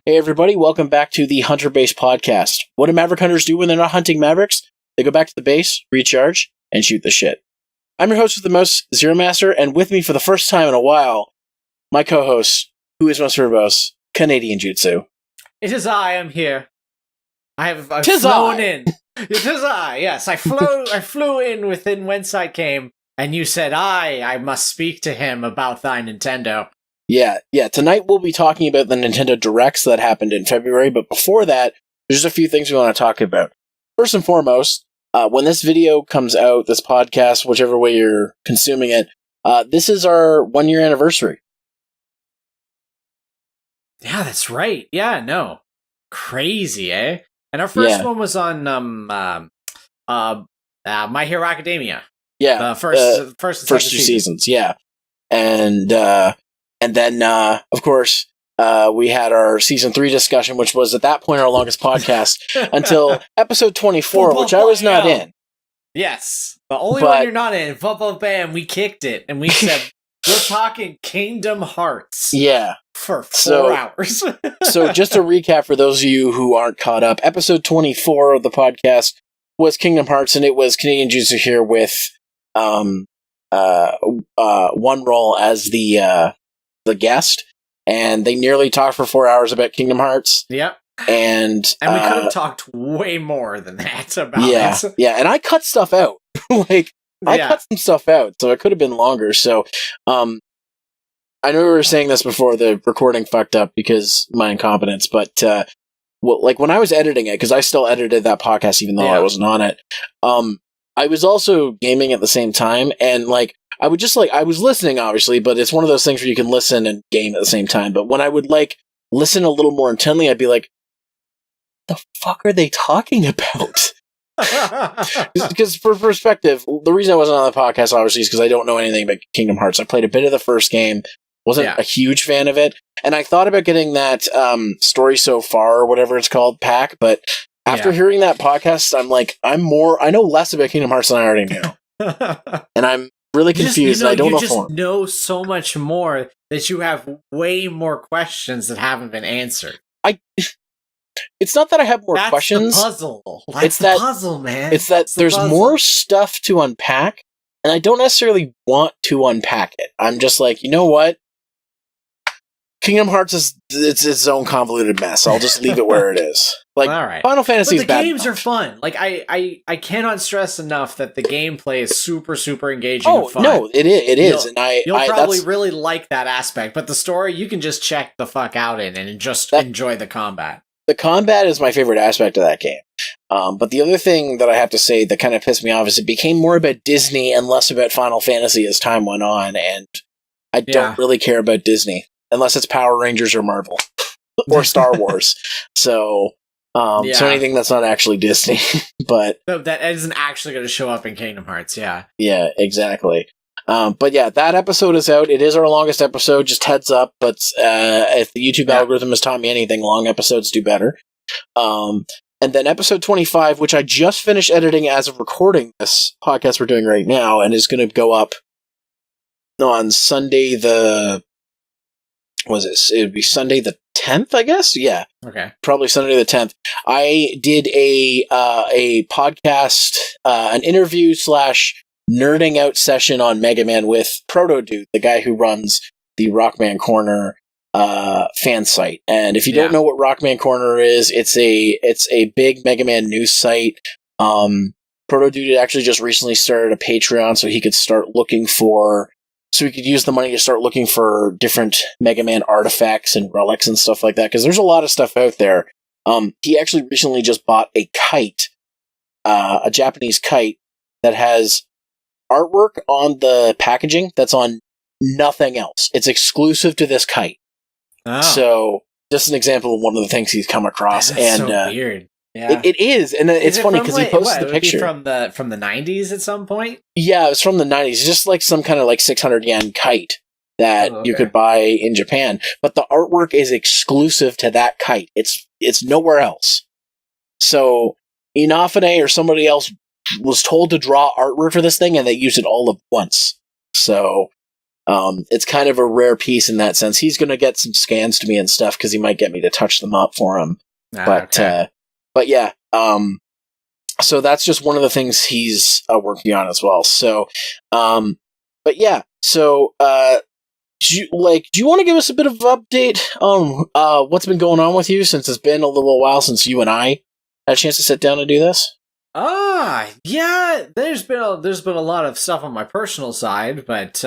Hey everybody, welcome back to the Hunter Base Podcast. What do Maverick Hunters do when they're not hunting Mavericks? They go back to the base, recharge, and shoot the shit. I'm your host with the most, Zeromaster, and with me for the first time in a while, my co-host, who is most verbose, CanadianJutsu. It is I'm here. I've flown in. It is I, yes. I flew in within whence I came, and you said I must speak to him about thy Nintendo. Yeah. Tonight we'll be talking about the Nintendo Directs that happened in February, but before that, there's just a few things we want to talk about. First and foremost, when this video comes out, this podcast, whichever way you're consuming it, this is our 1 year anniversary. Yeah, that's right. Yeah, no. Crazy, eh? And our first one was on My Hero Academia. Yeah. The first two seasons, yeah. And then, of course, we had our Season 3 discussion, which was at that point our longest podcast, until episode 24, which I was not in. Yes. The only one you're not in. Bam, we kicked it. And we said, we're talking Kingdom Hearts. Yeah. For 4 hours. So just to recap for those of you who aren't caught up, episode 24 of the podcast was Kingdom Hearts, and it was CanadianJutsu here with one role as the guest, and they nearly talked for 4 hours about Kingdom Hearts. Yep. And we could have talked way more than that about it. Yeah, and I cut stuff out. I cut some stuff out, so it could have been longer. So, I know we were saying this before the recording fucked up because my incompetence, but when I was editing it, because I still edited that podcast even though I wasn't on it, I was also gaming at the same time, and I would just I was listening, obviously, but it's one of those things where you can listen and game at the same time. But when I would listen a little more intently, I'd be like, "The fuck are they talking about?" Because for perspective, the reason I wasn't on the podcast obviously is because I don't know anything about Kingdom Hearts. I played a bit of the first game, wasn't a huge fan of it, and I thought about getting that Story So Far or whatever it's called pack, but after hearing that podcast, I know less about Kingdom Hearts than I already knew, and I'm really confused. I don't know. You just know so much more that you have way more questions that haven't been answered. It's not that I have more questions. That's the puzzle. That's the puzzle, man. It's that there's more stuff to unpack, and I don't necessarily want to unpack it. I'm just you know what? Kingdom Hearts is its own convoluted mess. I'll just leave it where it is. All right. Final Fantasy is bad. The games are fun. I cannot stress enough that the gameplay is super, super engaging and fun. No, it is. You'll probably really like that aspect, but the story, you can just check the fuck out in and just enjoy the combat. The combat is my favorite aspect of that game. But the other thing that I have to say that kind of pissed me off is it became more about Disney and less about Final Fantasy as time went on, and I don't really care about Disney. Unless it's Power Rangers or Marvel. Or Star Wars. So anything that's not actually Disney. But no, that isn't actually going to show up in Kingdom Hearts, yeah. Yeah, exactly. But yeah, that episode is out. It is our longest episode, just heads up. But if the YouTube algorithm has taught me anything, long episodes do better. And then episode 25, which I just finished editing as of recording this podcast we're doing right now, and is going to go up on Sunday the... it would be Sunday the 10th, I guess? Yeah. Okay. Probably Sunday the 10th. I did a podcast, an interview / nerding out session on Mega Man with Proto Dude, the guy who runs the Rockman Corner fan site. And if you don't know what Rockman Corner is, it's a big Mega Man news site. Proto Dude actually just recently started a Patreon so he could start looking for... So we could use the money to start looking for different Mega Man artifacts and relics and stuff like that, because there's a lot of stuff out there. He actually recently just bought a kite, a Japanese kite, that has artwork on the packaging that's on nothing else. It's exclusive to this kite. Oh. So, just an example of one of the things he's come across. That's so weird. Yeah. It is, and it's funny because he posted the picture from the 90s at some point. Yeah, it was from the 90s, just some kind of 600 yen kite that you could buy in Japan. But the artwork is exclusive to that kite. It's nowhere else. So Inafune or somebody else was told to draw artwork for this thing, and they used it all at once. So it's kind of a rare piece in that sense. He's going to get some scans to me and stuff because he might get me to touch them up for him. But yeah. So that's just one of the things he's working on as well. So, but yeah. So, do you want to give us a bit of an update on what's been going on with you, since it's been a little while since you and I had a chance to sit down and do this? Yeah. There's been a lot of stuff on my personal side, but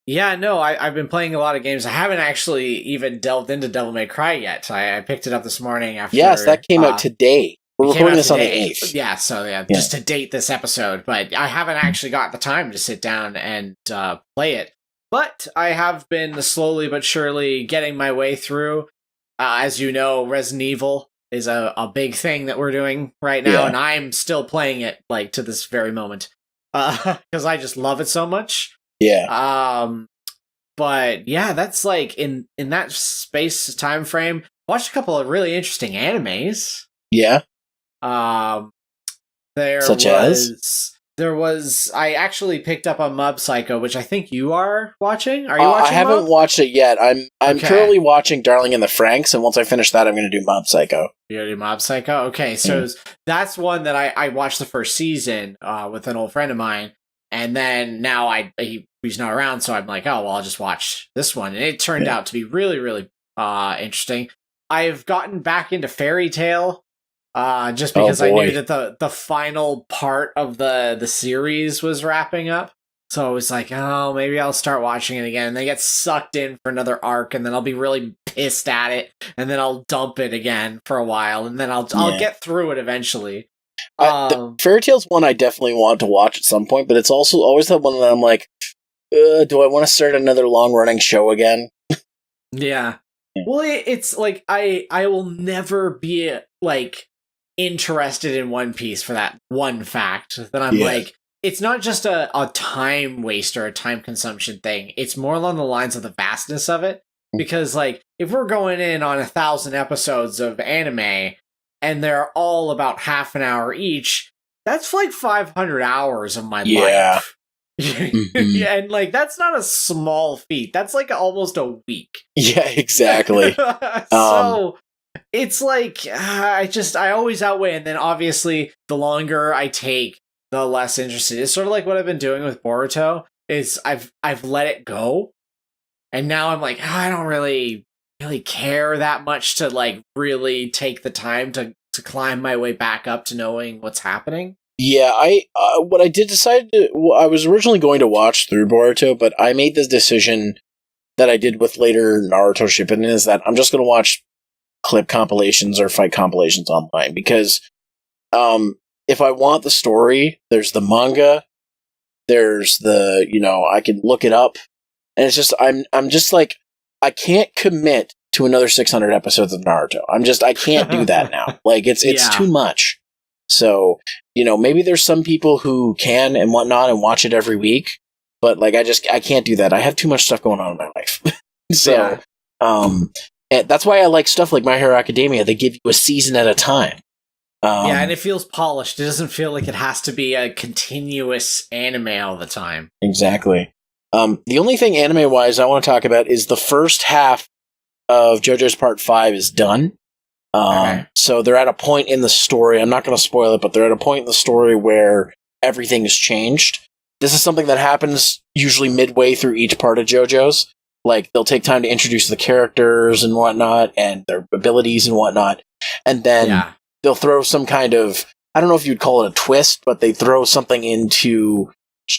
yeah, no, I've been playing a lot of games. I haven't actually even delved into Devil May Cry yet. I picked it up this morning after. Yes, that came out today. We're recording this on the 8th. Yeah, so just to date this episode, but I haven't actually got the time to sit down and play it. But I have been slowly but surely getting my way through. As you know, Resident Evil is a big thing that we're doing right now, and I'm still playing it like to this very moment because I just love it so much. Yeah. But yeah, that's like in that space time frame. Watched a couple of really interesting animes. Yeah. There was I actually picked up on Mob Psycho, which I think you are watching. Are you watching? I haven't watched it yet. I'm currently watching Darling in the Franxx, and once I finish that, I'm going to do Mob Psycho. You're going to do Mob Psycho? Okay, so that's one that I watched the first season with an old friend of mine, and then now he's not around, so I'm like, oh, well, I'll just watch this one. And it turned out to be really, really interesting. I've gotten back into Fairy Tail. Just because I knew that the final part of the series was wrapping up. So I was like, oh, maybe I'll start watching it again. And then I get sucked in for another arc, and then I'll be really pissed at it, and then I'll dump it again for a while, and then I'll get through it eventually. The Fairy Tail's one I definitely want to watch at some point, but it's also always that one that I'm like, do I want to start another long-running show again? Yeah. Well, it's like, I will never be, like, interested in One Piece for that one fact that I'm like, it's not just a time waste or a time consumption thing. It's more along the lines of the vastness of it. Because, like, if we're going in on 1,000 episodes of anime and they're all about half an hour each, that's like 500 hours of my life. And, like, that's not a small feat. That's like almost a week. Yeah, exactly. So it's like, I always outweigh, and then obviously the longer I take, the less interested. It's sort of like what I've been doing with Boruto, is I've let it go, and now I'm like, I don't really care that much to, like, really take the time to climb my way back up to knowing what's happening. Yeah, I was originally going to watch through Boruto, but I made this decision that I did with later Naruto Shippuden, is that I'm just going to watch clip compilations or fight compilations online, because if I want the story, there's the manga, there's the, I can look it up, and it's just, I'm just like, I can't commit to another 600 episodes of Naruto. I can't do that now. Like, it's too much. So, maybe there's some people who can and whatnot and watch it every week, but, like, I can't do that. I have too much stuff going on in my life. So, and that's why I like stuff like My Hero Academia. They give you a season at a time. And it feels polished. It doesn't feel like it has to be a continuous anime all the time. Exactly. The only thing anime-wise I want to talk about is the first half of JoJo's Part 5 is done. So they're at a point in the story, I'm not going to spoil it, but they're at a point in the story where everything has changed. This is something that happens usually midway through each part of JoJo's. Like, they'll take time to introduce the characters and whatnot, and their abilities and whatnot, and then they'll throw some kind of, I don't know if you'd call it a twist, but they throw something in to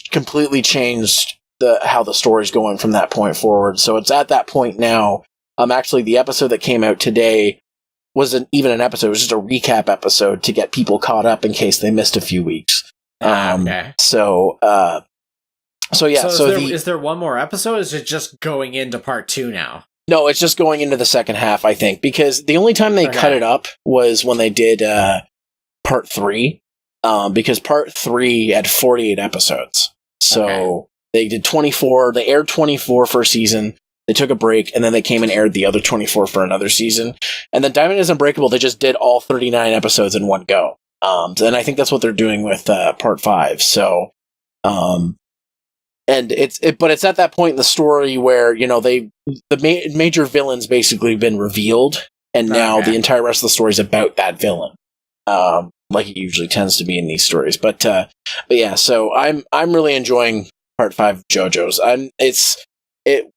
completely change how the story's going from that point forward. So it's at that point now. Actually, the episode that came out today wasn't even an episode, it was just a recap episode to get people caught up in case they missed a few weeks. So is there one more episode, or is it just going into part 2 now? No, it's just going into the second half, I think, because the only time they cut it up was when they did part 3, because part 3 had 48 episodes. So they did 24, they aired 24 for a season, they took a break, and then they came and aired the other 24 for another season. And then Diamond is Unbreakable, they just did all 39 episodes in one go. And I think that's what they're doing with part 5. So, and but it's at that point in the story where, you know, the major villain's basically been revealed, and now the entire rest of the story is about that villain. Like it usually tends to be in these stories. But yeah, so I'm really enjoying part 5 of JoJo's.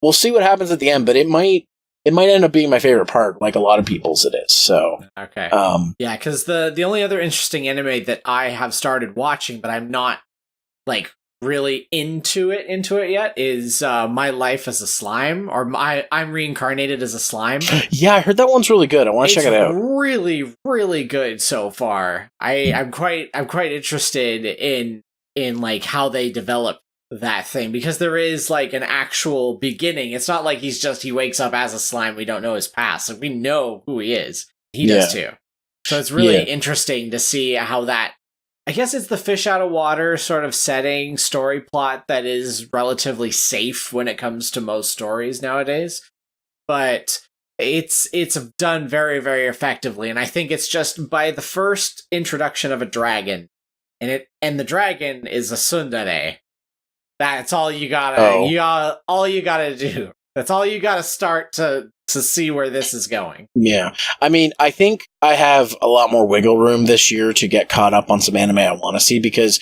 We'll see what happens at the end, but it might end up being my favorite part, like a lot of people's it is. So okay, yeah, because the only other interesting anime that I have started watching, but I'm not like really into it yet, is My Life as a Slime, or I'm Reincarnated as a Slime. Yeah, I heard that one's really good. I want to check it out. Really, really good so far. I'm quite interested in like how they develop that thing, because there is like an actual beginning. It's not like he wakes up as a slime. We don't know his past. Like, we know who he is. He does too. So it's really interesting to see how that, I guess it's the fish out of water sort of setting, story plot that is relatively safe when it comes to most stories nowadays. But it's done very, very effectively. And I think it's just by the first introduction of a dragon, and the dragon is a tsundere. That's all you gotta all you gotta do. That's all you gotta start to see where this is going. Yeah. I mean, I think I have a lot more wiggle room this year to get caught up on some anime I want to see, because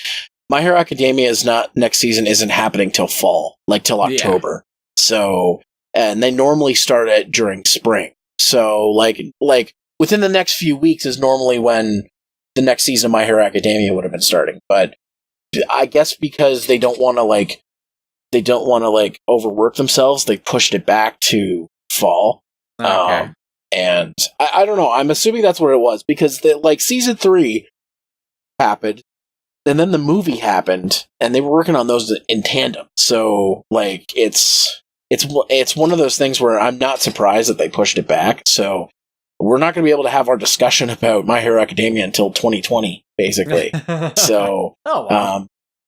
My Hero Academia next season isn't happening till fall, like till October. Yeah. So, and they normally start it during spring. So like within the next few weeks is normally when the next season of My Hero Academia would have been starting. But I guess because they don't want to overwork themselves, they pushed it back to fall. Okay. And I don't know. I'm assuming that's what it was, because season 3 happened, and then the movie happened, and they were working on those in tandem. So like it's one of those things where I'm not surprised that they pushed it back. So we're not going to be able to have our discussion about My Hero Academia until 2020, basically. So,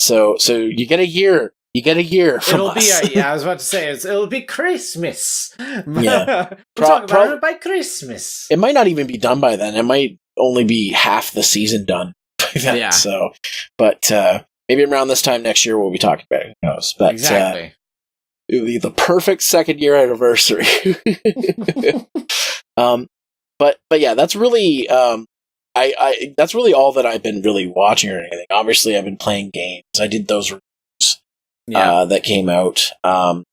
so you get a year. You get a year from us. I was about to say, it'll be Christmas. Yeah. We'll talk about it by Christmas. It might not even be done by then. It might only be half the season done by then. Yeah. So, but maybe around this time next year we'll be talking about it. Who knows? But, exactly. It would be the perfect second year anniversary. But yeah, that's really that's really all that I've been really watching or anything. Obviously, I've been playing games. I did those reviews that came out.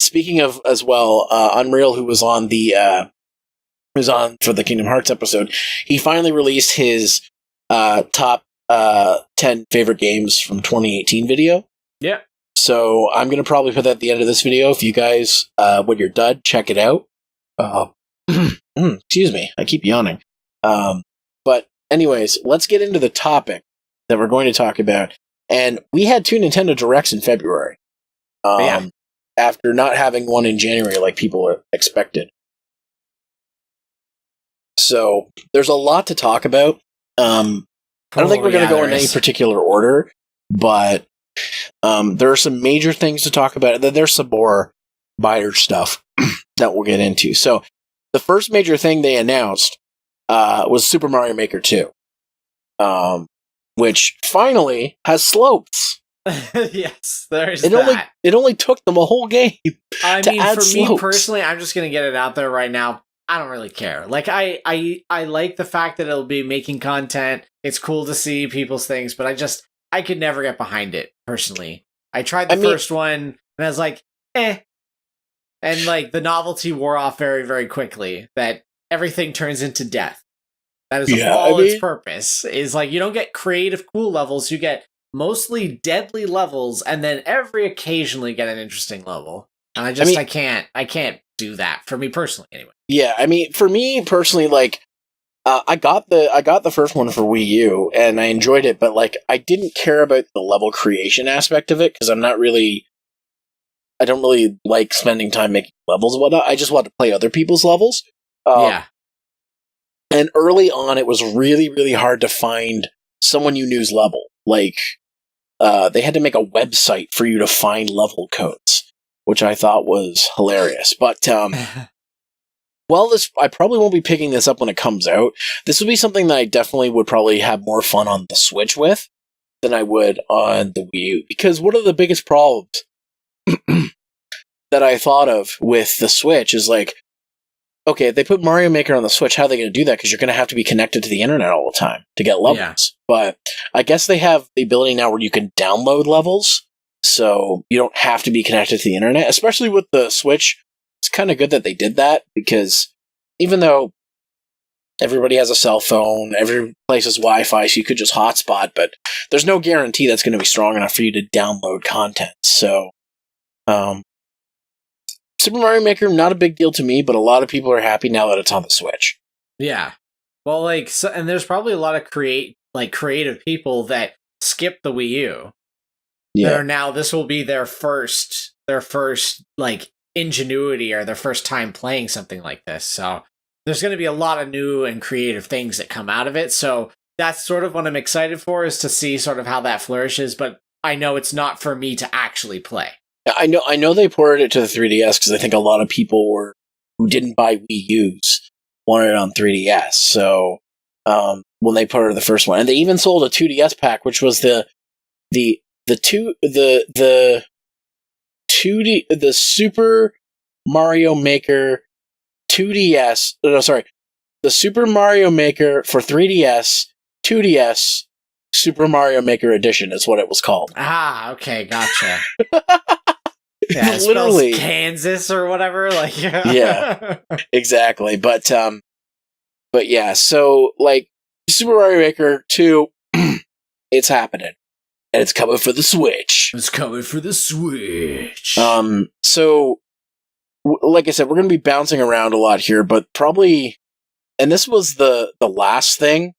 Speaking of as well, Unreal, who was on for the Kingdom Hearts episode, he finally released his top 10 favorite games from 2018 video. Yeah. So I'm going to probably put that at the end of this video. If you guys, when you're done, check it out. Excuse me, I keep yawning. But anyways, let's get into the topic that we're going to talk about. And we had 2 Nintendo Directs in February. After not having one in January like people expected. So there's a lot to talk about. I don't think we're going to go in any particular order, but there are some major things to talk about. Then there's some more minor stuff that we'll get into. So the first major thing they announced was Super Mario Maker 2, which finally has slopes. Yes, there's that. It only took them a whole game. I mean, for me personally, I'm just going to get it out there right now. I don't really care. Like, I like the fact that it'll be making content. It's cool to see people's things, but I could never get behind it, personally. I tried the first one, and I was like, eh. And, like, the novelty wore off very, very quickly. That everything turns into death. That is its purpose. Is, like, you don't get creative, cool levels. You get mostly deadly levels, and then occasionally get an interesting level. And I can't do that, for me personally, anyway. Yeah, I mean, for me personally, like, I got the first one for Wii U, and I enjoyed it, but, like, I didn't care about the level creation aspect of it, because I don't really like spending time making levels and whatnot. I just want to play other people's levels. And early on, it was really, really hard to find someone you knew's level. Like, they had to make a website for you to find level codes, which I thought was hilarious. But I probably won't be picking this up when it comes out. This would be something that I definitely would probably have more fun on the Switch with than I would on the Wii U. Because one of the biggest problems that I thought of with the Switch is like, okay, if they put Mario Maker on the Switch, how are they going to do that? Because you're going to have to be connected to the internet all the time to get levels. Yeah. But I guess they have the ability now where you can download levels, so you don't have to be connected to the internet, especially with the Switch. It's kind of good that they did that, because even though everybody has a cell phone, every place has Wi-Fi, so you could just hotspot, but there's no guarantee that's going to be strong enough for you to download content. So, Super Mario Maker, not a big deal to me, but a lot of people are happy now that it's on the Switch. Yeah. Well, and there's probably a lot of creative people that skip the Wii U. Yeah. That are now, this will be their first ingenuity or their first time playing something like this. So there's going to be a lot of new and creative things that come out of it. So that's sort of what I'm excited for, is to see sort of how that flourishes. But I know it's not for me to actually play. I know they ported it to the 3DS because I think a lot of people who didn't buy Wii U's wanted it on 3DS. So when they ported the first one, and they even sold a 2DS pack, which was the Super Mario Maker 2DS. No, sorry, the Super Mario Maker for 3DS, 2DS, Super Mario Maker Edition is what it was called. Ah, okay, gotcha. Yeah, literally Kansas or whatever, like yeah, exactly. But yeah, so like Super Mario Maker 2, it's happening, and it's coming for the Switch. It's coming for the Switch. So like I said, we're going to be bouncing around a lot here, but probably, and this was the last thing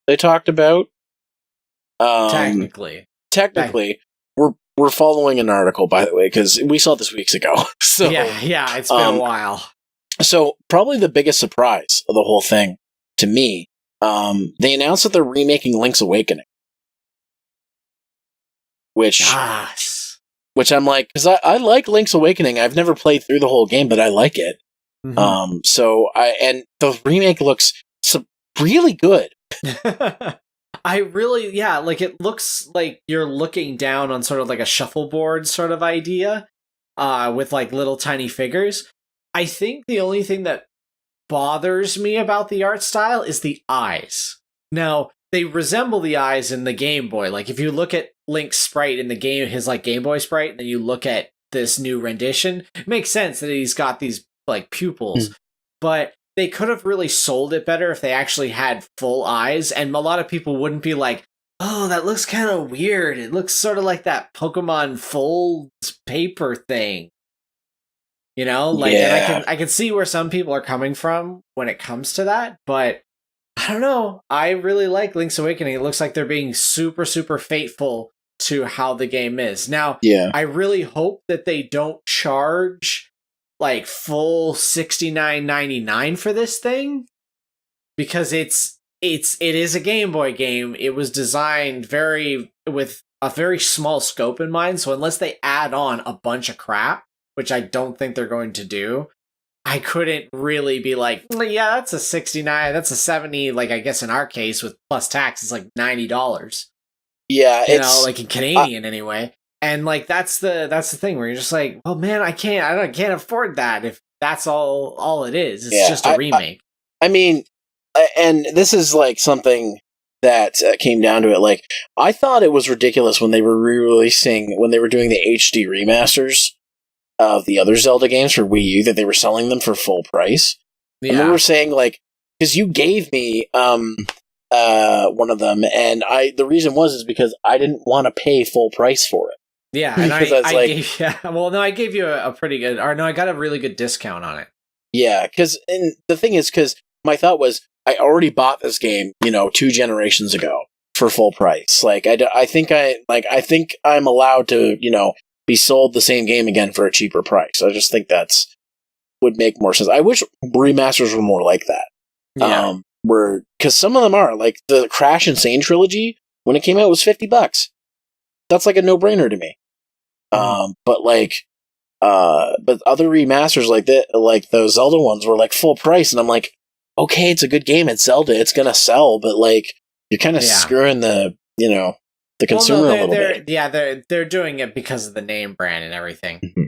they talked about. Technically, we're following an article, by the way, because we saw this weeks ago. So yeah, it's been a while. So probably the biggest surprise of the whole thing to me, they announced that they're remaking Link's Awakening, which I'm like, because I like Link's Awakening. I've never played through the whole game, but I like it. Mm-hmm. And the remake looks really good. It looks like you're looking down on sort of like a shuffleboard sort of idea, with like little tiny figures. I think the only thing that bothers me about the art style is the eyes. Now, they resemble the eyes in the Game Boy. Like, if you look at Link's sprite in the game, his like Game Boy sprite, and then you look at this new rendition, it makes sense that he's got these like pupils. But they could have really sold it better if they actually had full eyes, and a lot of people wouldn't be like, oh, that looks kind of weird. It looks sort of like that Pokemon Fold paper thing. You know? Like, yeah. And I can see where some people are coming from when it comes to that, but I don't know. I really like Link's Awakening. It looks like they're being super, super faithful to how the game is. Now, I really hope that they don't charge like full $69.99 for this thing, because it is a Game Boy game. It was designed with a very small scope in mind, so unless they add on a bunch of crap, which I don't think they're going to do, I couldn't really be like, yeah, that's a 69, that's a 70, like I guess in our case with plus tax it's like $90. Yeah, it's like in Canadian anyway. And like that's the thing where you're just like, well, man, I can't afford that if that's all it is. It's just a remake. I mean, and this is like something that came down to it. Like, I thought it was ridiculous when they were when they were doing the HD remasters of the other Zelda games for Wii U, that they were selling them for full price. Yeah. And they were saying like, because you gave me one of them, and the reason is because I didn't want to pay full price for it. Yeah, and I gave you a pretty good, or no, I got a really good discount on it. Yeah, because the thing is, because my thought was, I already bought this game, 2 generations ago for full price. Like, I think I'm allowed to, be sold the same game again for a cheaper price. I just think would make more sense. I wish remasters were more like that. Yeah. Because some of them are, like the Crash Insane trilogy, when it came out, was $50. That's like a no-brainer to me. But like, But other remasters like that, like those Zelda ones, were like full price, and I'm like, okay, it's a good game, it's Zelda, it's gonna sell, but like you're kind of screwing the the consumer a little bit. Yeah, they're doing it because of the name brand and everything. Mm-hmm.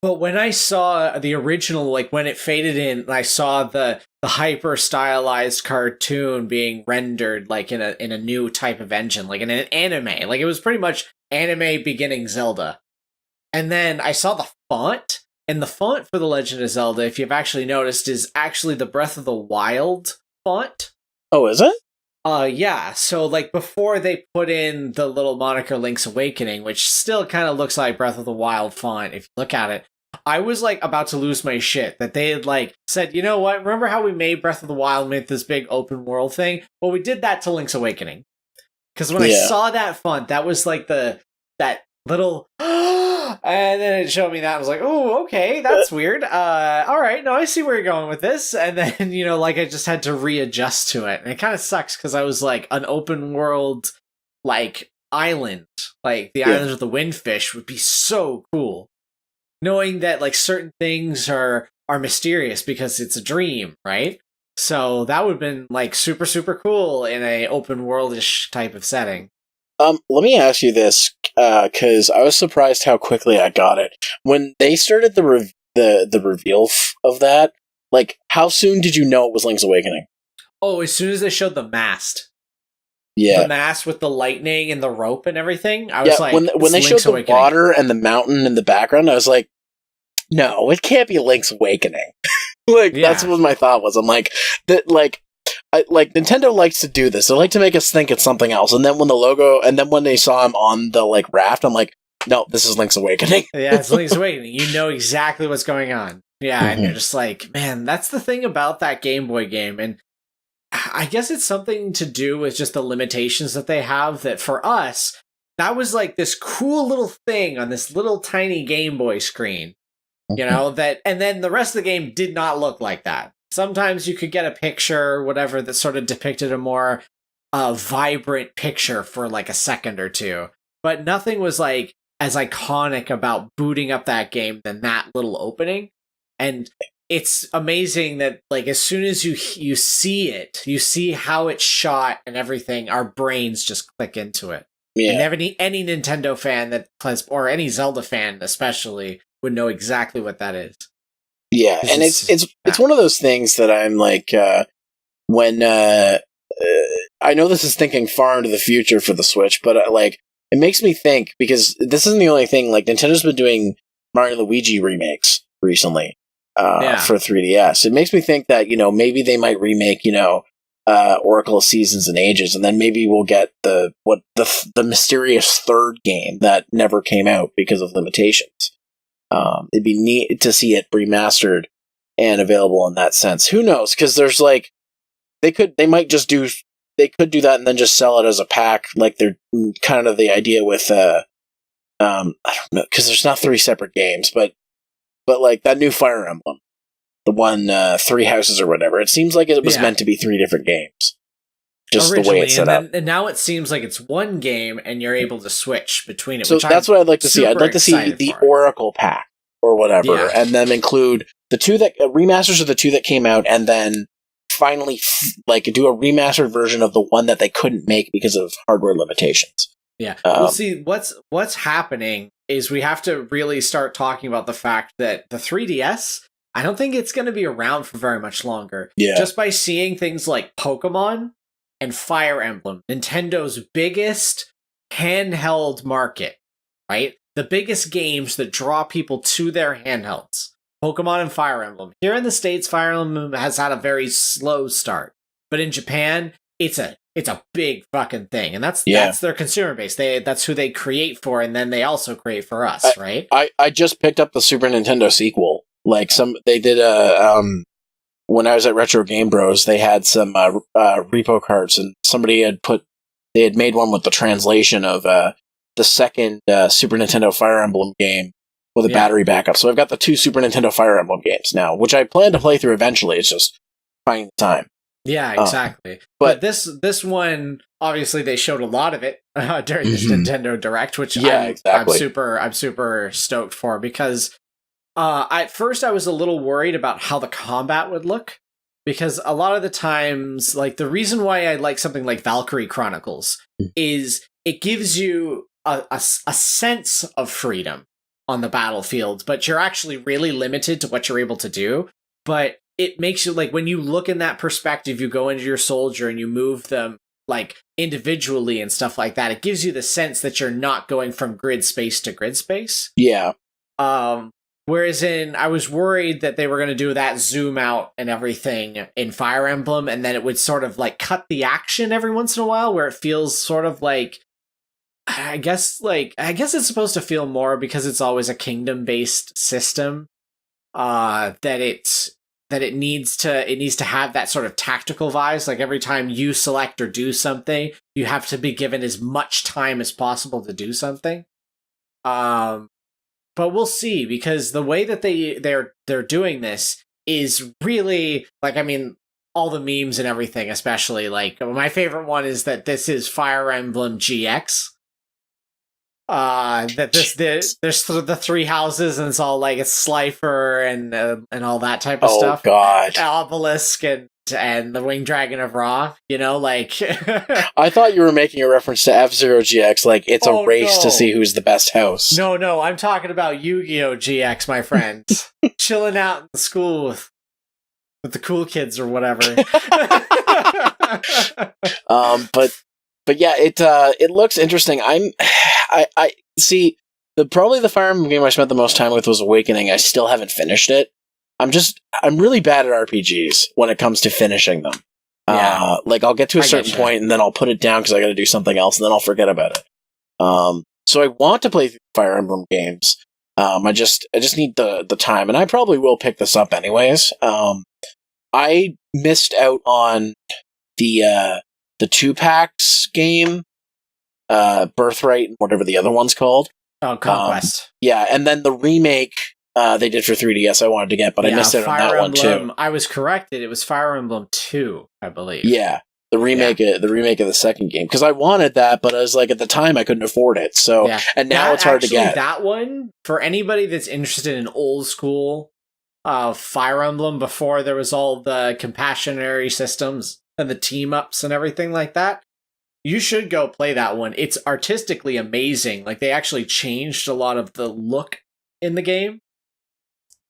But when I saw the original, like when it faded in, I saw the hyper stylized cartoon being rendered like in a new type of engine, like in an anime. Like it was pretty much anime beginning Zelda. And then I saw the font, and the font for The Legend of Zelda, if you've actually noticed, is actually the Breath of the Wild font. Oh, is it? Yeah. So like before they put in the little moniker Link's Awakening, which still kind of looks like Breath of the Wild font if you look at it. I was like about to lose my shit that they had like said, you know what? Remember how we made Breath of the Wild, made this big open world thing? Well, we did that to Link's Awakening. Because when I saw that font, that was like that little, and then it showed me that. I was like, oh, okay, that's weird. All right, no, I see where you're going with this. And then like I just had to readjust to it, and it kind of sucks because I was like an open world like island, like the Islands of the Windfish would be so cool. Knowing that like certain things are mysterious because it's a dream, right? So that would have been like super, super cool in a open world-ish type of setting. Let me ask you this, because I was surprised how quickly I got it. When they started the reveal of that, like, how soon did you know it was Link's Awakening? Oh, as soon as they showed the mast. Yeah. The mast with the lightning and the rope and everything. I was like, when they showed the water and the mountain in the background, I was like, no, it can't be Link's Awakening. That's what my thought was. I'm like, Nintendo likes to do this. They like to make us think it's something else. And then when they saw him on the like raft, I'm like, no, this is Link's Awakening. Yeah, it's Link's Awakening. You know exactly what's going on. Yeah, and you're just like, man, that's the thing about that Game Boy game. And I guess it's something to do with just the limitations that they have, that for us, that was like this cool little thing on this little tiny Game Boy screen. That, and then the rest of the game did not look like that. Sometimes you could get a picture, whatever, that sort of depicted a more vibrant picture for like a second or two. But nothing was like as iconic about booting up that game than that little opening. And it's amazing that like as soon as you see it, you see how it's shot and everything, our brains just click into it. Yeah. And any Nintendo fan that plays, or any Zelda fan especially, would know exactly what that is. Yeah, and it's one of those things that I'm like, when I know this is thinking far into the future for the Switch, but like it makes me think, because this isn't the only thing. Like Nintendo's been doing Mario and Luigi remakes recently for 3DS. It makes me think that maybe they might remake Oracle of Seasons and Ages, and then maybe we'll get the mysterious third game that never came out because of limitations. It'd be neat to see it remastered and available in that sense. Who knows? Because there's like, they could do that and then just sell it as a pack. Like they're kind of the idea with, I don't know, because there's not 3 separate games, but like that new Fire Emblem, the one, 3 Houses or whatever. It seems like it was meant to be 3 different games. Just originally, the way it's set up. And now it seems like it's one game and you're able to switch between it. So that's what I'd like to see. I'd like to see the Oracle pack or whatever, and then include the 2 that remasters of the 2 that came out, and then finally like do a remastered version of the one that they couldn't make because of hardware limitations. Yeah. Well, see, what's happening is we have to really start talking about the fact that the 3DS, I don't think it's going to be around for very much longer. Yeah. Just by seeing things like Pokemon and Fire Emblem, Nintendo's biggest handheld market, right? The biggest games that draw people to their handhelds, Pokemon and Fire Emblem. Here in the States, Fire Emblem has had a very slow start, but in Japan, it's a big fucking thing, and that's their consumer base. That's who they create for, and then they also create for us, right? I just picked up the Super Nintendo sequel. Like they did when I was at Retro Game Bros, they had some repo cards, and somebody had made one with the translation of the second Super Nintendo Fire Emblem game with a battery backup. So I've got the 2 Super Nintendo Fire Emblem games now, which I plan to play through eventually. It's just finding the time. Yeah, exactly. But this one, obviously, they showed a lot of it during this Nintendo Direct, which I'm super stoked for, because At first, I was a little worried about how the combat would look, because a lot of the times, like, the reason why I like something like Valkyrie Chronicles is it gives you a sense of freedom on the battlefield, but you're actually really limited to what you're able to do. But it makes you, like, when you look in that perspective, you go into your soldier and you move them, like, individually and stuff like that. It gives you the sense that you're not going from grid space to grid space. Yeah. Whereas I was worried that they were going to do that zoom out and everything in Fire Emblem, and then it would sort of like cut the action every once in a while, where it feels sort of like, I guess it's supposed to feel more, because it's always a kingdom-based system, that it needs to have that sort of tactical vibes. Like, every time you select or do something, you have to be given as much time as possible to do something. But we'll see, because the way that they're doing this is really, like, I mean, all the memes and everything, especially, like, my favorite one is that this is Fire Emblem GX. That there's the three houses, and it's all like it's Slifer and all that type of stuff. Oh god, Obelisk and the Winged Dragon of Ra. You know, like I thought you were making a reference to F-Zero GX, like it's a race to see who's the best house. No, I'm talking about Yu-Gi-Oh GX, my friend. Chilling out in the school with the cool kids or whatever. But yeah, it looks interesting. I see probably the Fire Emblem game I spent the most time with was Awakening. I still haven't finished it. I'm really bad at RPGs when it comes to finishing them. Yeah. Like, I'll get to a certain point and then I'll put it down because I got to do something else, and then I'll forget about it. So I want to play Fire Emblem games. I just need the time, and I probably will pick this up anyways. I missed out on the 2-packs game, Birthright, and whatever the other one's called. Oh, Conquest. Yeah, and then the remake they did for 3DS I wanted to get, but I missed out on that one too. I was corrected. It was Fire Emblem 2, I believe. Yeah, the remake of the second game, because I wanted that, but I was like, at the time I couldn't afford it. So, and now it's hard to get. That one, for anybody that's interested in old school Fire Emblem, before there was all the compassionary systems and the team ups and everything like that, you should go play that one. It's artistically amazing. Like, they actually changed a lot of the look in the game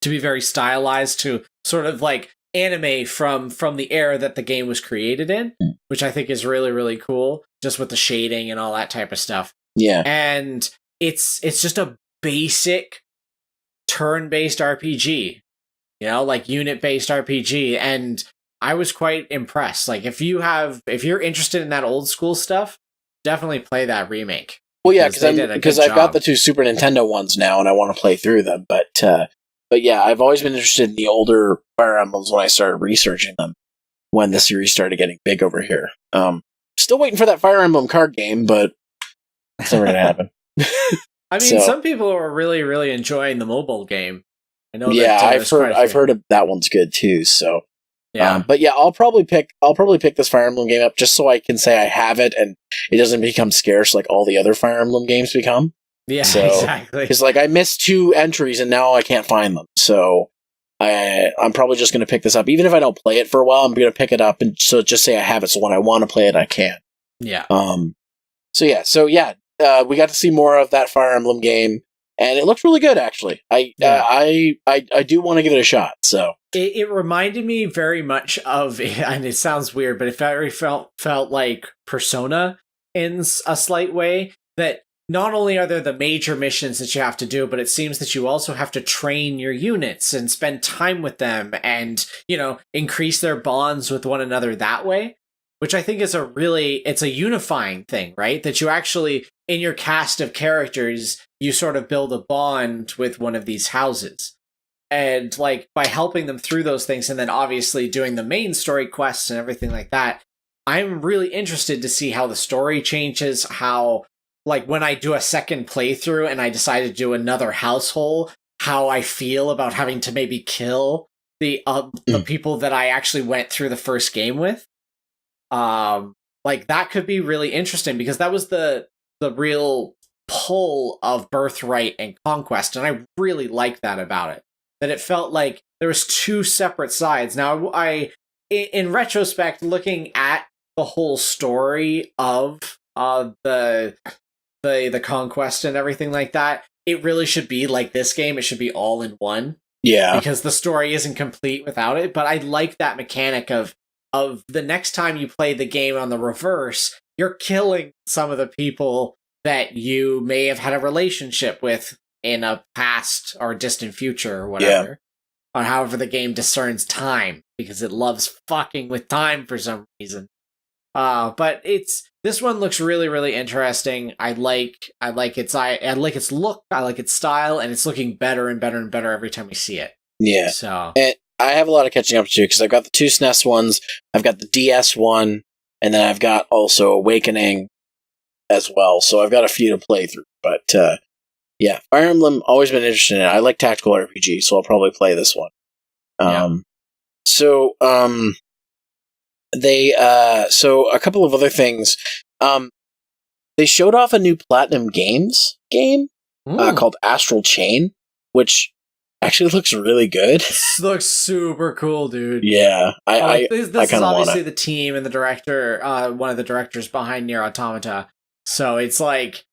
to be very stylized, to sort of like anime from the era that the game was created in, which I think is really, really cool, just with the shading and all that type of stuff. Yeah. And it's just a basic turn-based RPG, you know, like unit-based RPG, and I was quite impressed. Like, if you're interested in that old school stuff, definitely play that remake. Well, yeah, because I've got the 2 Super Nintendo ones now, and I want to play through them. But yeah, I've always been interested in the older Fire Emblems when I started researching them, when the series started getting big over here. Still waiting for that Fire Emblem card game, but it's never going to happen. I mean, some people are really, really enjoying the mobile game. I know. Yeah, I've heard that one's good too. So. Yeah. But yeah, I'll probably pick this Fire Emblem game up just so I can say I have it and it doesn't become scarce like all the other Fire Emblem games become. Yeah, exactly. Because like I missed 2 entries and now I can't find them. So I'm probably just going to pick this up. Even if I don't play it for a while, I'm going to pick it up and so just say I have it. So when I want to play it, I can. Yeah. So yeah, we got to see more of that Fire Emblem game, and it looks really good. Actually, I do want to give it a shot. So. It reminded me very much of, and it sounds weird, but it very felt like Persona in a slight way, that not only are there the major missions that you have to do, but it seems that you also have to train your units and spend time with them and, you know, increase their bonds with one another that way, which I think is it's a unifying thing, right? That you actually, in your cast of characters, you sort of build a bond with one of these houses. And, like, by helping them through those things, and then obviously doing the main story quests and everything like that, I'm really interested to see how the story changes, how, like, when I do a second playthrough and I decide to do another household, how I feel about having to maybe kill the people that I actually went through the first game with. Like, that could be really interesting, because that was the real pull of Birthright and Conquest, and I really like that about it. that it felt like there was two separate sides. Now, in retrospect, looking at the whole story of the conquest and everything like that, it really should be like this game. It should be all in one. Yeah. Because the story isn't complete without it. But I like that mechanic of the next time you play the game on the reverse, you're killing some of the people that you may have had a relationship with in a past or distant future or whatever. Yeah. Or however the game discerns time, because it loves fucking with time for some reason. But this one looks really, really interesting. I like its look, I like its style, and it's looking better and better and better every time we see it. Yeah. So, and I have a lot of catching up to do because I've got the two SNES ones, I've got the DS one, and then I've got also Awakening as well. So I've got a few to play through. But yeah, Fire Emblem, always been interested in it. I like tactical RPG, so I'll probably play this one. So a couple of other things. They showed off a new Platinum Games game called Astral Chain, which actually looks really good. This looks super cool, dude. Yeah, this is obviously the team and the director, one of the directors behind Nier Automata. So it's like,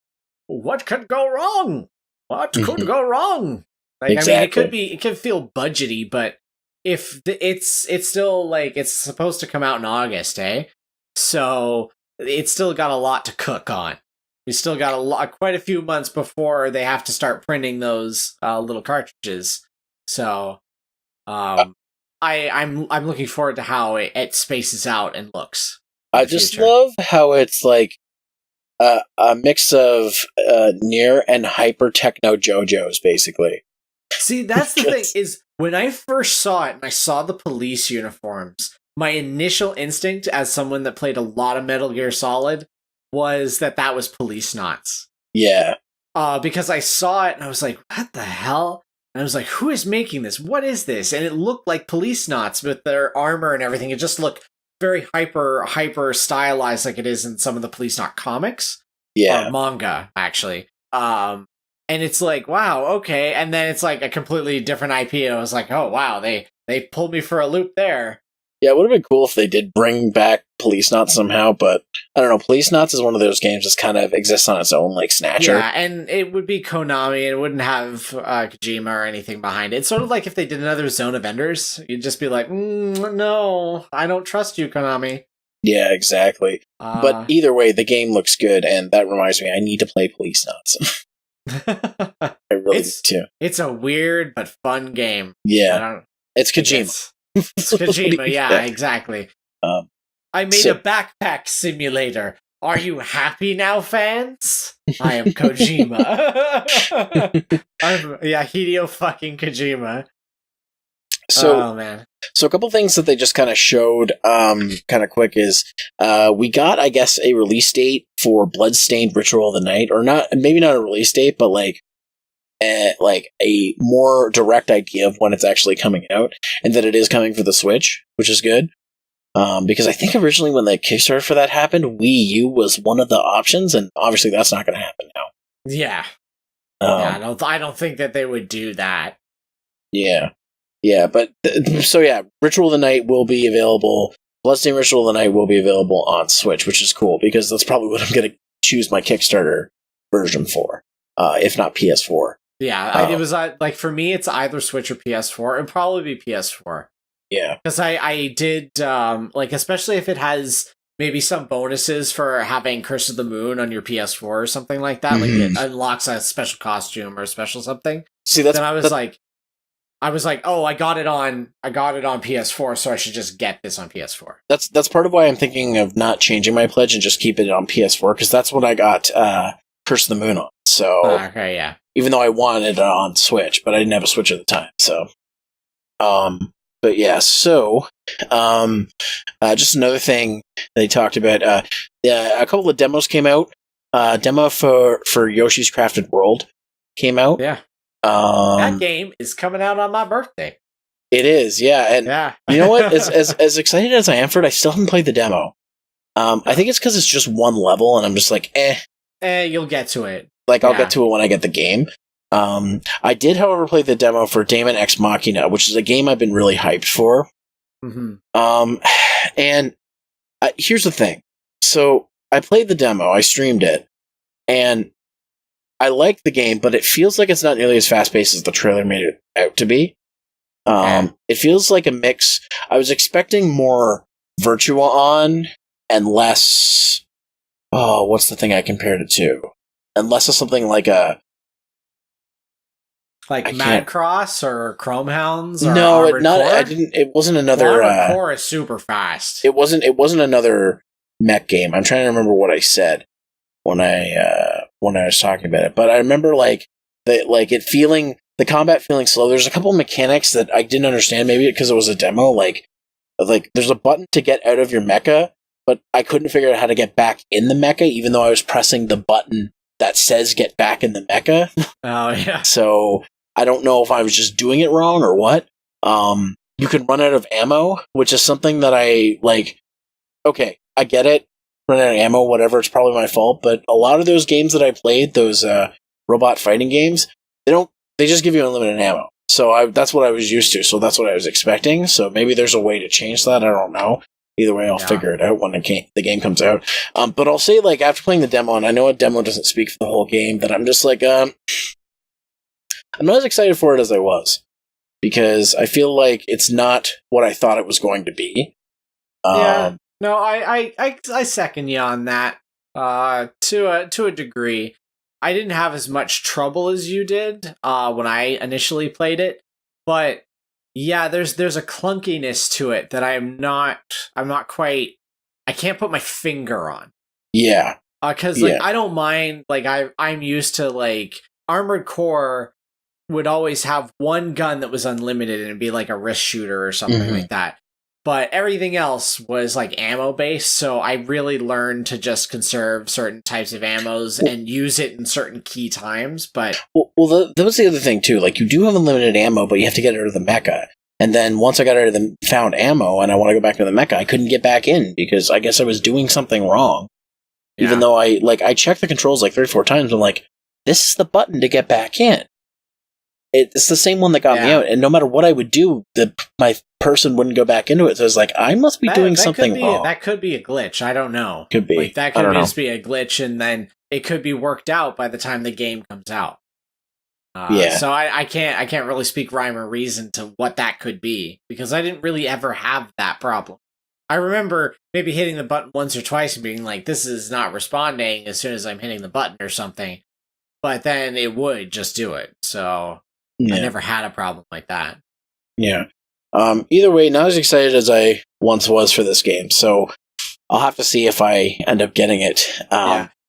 what could go wrong? What could go wrong? Like, exactly. I mean, it could feel budgety, but if it's still like it's supposed to come out in August, eh? So it's still got a lot to cook on. We still got quite a few months before they have to start printing those little cartridges. So, I'm looking forward to how it spaces out and looks. I just love how it's like a mix of Nier and hyper techno JoJo's, basically. See, that's the thing is when I first saw it and I saw the police uniforms, my initial instinct as someone that played a lot of Metal Gear Solid was that was police knots. Yeah. Because I saw it and I was like, what the hell? And I was like, who is making this? What is this? And it looked like police knots with their armor and everything. It just looked very hyper stylized like it is in some of the police knot comics. Yeah. Or manga, actually. And it's like, wow, okay. And then it's like a completely different IP. And I was like, oh, wow, they pulled me for a loop there. Yeah, it would have been cool if they did bring back Police Knots somehow, but I don't know. Police Knots is one of those games that kind of exists on its own, like Snatcher. Yeah, and it would be Konami, and it wouldn't have Kojima or anything behind it. It's sort of like if they did another Zone of Enders, you'd just be like, no, I don't trust you, Konami. Yeah, exactly. But either way, the game looks good, and that reminds me, I need to play Police Knots. I really need to. It's a weird but fun game. Yeah, it's Kojima. It's Kojima, yeah, exactly. I made a backpack simulator. Are you happy now, fans? I am Kojima. Hideo fucking Kojima. So, man. So a couple things that they just kind of showed kind of quick is we got, I guess, a release date for Bloodstained Ritual of the Night, or maybe not a release date, but like a more direct idea of when it's actually coming out, and that it is coming for the Switch, which is good. Because I think originally when the Kickstarter for that happened, Wii U was one of the options, and obviously that's not going to happen now. Yeah. I don't think that they would do that. Yeah. Yeah, but Ritual of the Night will be available. Bloodstained Ritual of the Night will be available on Switch, which is cool because that's probably what I'm going to choose my Kickstarter version for, if not PS4. Yeah, it was like for me, it's either Switch or PS4. It'd probably be PS4. Yeah, because I did like, especially if it has maybe some bonuses for having Curse of the Moon on your PS4 or something like that. Like it unlocks a special costume or a special something. See, then I was like, oh, I got it on PS4, so I should just get this on PS4. That's part of why I'm thinking of not changing my pledge and just keeping it on PS4, because that's what I got Curse of the Moon on. So okay, yeah. Even though I wanted it on Switch, but I didn't have a Switch at the time. So, but yeah. So, just another thing they talked about. A couple of demos came out. Demo for Yoshi's Crafted World came out. Yeah. That game is coming out on my birthday. It is, yeah. And you know what? As excited as I am for it, I still haven't played the demo. I think it's because it's just one level, and I'm just like, You'll get to it. Like, I'll get to it when I get the game. I did, however, play the demo for Daemon X Machina, which is a game I've been really hyped for. Mm-hmm. And here's the thing. So I played the demo, I streamed it, and I liked the game, but it feels like it's not nearly as fast-paced as the trailer made it out to be. It feels like a mix. I was expecting more Virtua On and less... Oh, what's the thing I compared it to? And less of something like a... Like Madcross or Chromehounds or no, Armored Core? I didn't. It wasn't another. Armored Core is super fast. It wasn't another mech game. I'm trying to remember what I said when I was talking about it. But I remember the combat feeling slow. There's a couple mechanics that I didn't understand. Maybe because it was a demo. Like there's a button to get out of your mecha, but I couldn't figure out how to get back in the mecha, even though I was pressing the button that says "get back in the mecha." Oh yeah. So I don't know if I was just doing it wrong or what. You can run out of ammo, which is something that I like. Okay, I get it. Run out of ammo, whatever. It's probably my fault. But a lot of those games that I played, those robot fighting games, they just give you unlimited ammo. So that's what I was used to. So that's what I was expecting. So maybe there's a way to change that. I don't know. Either way, I'll figure it out when the game comes out. But I'll say, like, after playing the demo, and I know a demo doesn't speak for the whole game, but I'm just like, I'm not as excited for it as I was, because I feel like it's not what I thought it was going to be. Yeah, no, I second you on that. To a degree, I didn't have as much trouble as you did when I initially played it, but yeah, there's a clunkiness to it that I'm not quite. I can't put my finger on. Yeah, because I don't mind. Like I'm used to like Armored Core would always have one gun that was unlimited and it'd be like a wrist shooter or something like that. But everything else was like ammo based, so I really learned to just conserve certain types of ammos and use it in certain key times. But that was the other thing too. Like, you do have unlimited ammo, but you have to get out of the mecha. And then once I got out of the found ammo and I want to go back to the mecha, I couldn't get back in because I guess I was doing something wrong. Yeah. Even though I checked the controls like 3 or 4 times, I'm like, this is the button to get back in. It's the same one that got me out, and no matter what I would do, my person wouldn't go back into it. So I was like, I must be doing something wrong. That could be a glitch. I don't know. Could be. Like, that could just be a glitch, and then it could be worked out by the time the game comes out. So I can't really speak rhyme or reason to what that could be, because I didn't really ever have that problem. I remember maybe hitting the button once or twice and being like, this is not responding as soon as I'm hitting the button or something. But then it would just do it. So I never had a problem like that. Yeah. Either way, not as excited as I once was for this game. So I'll have to see if I end up getting it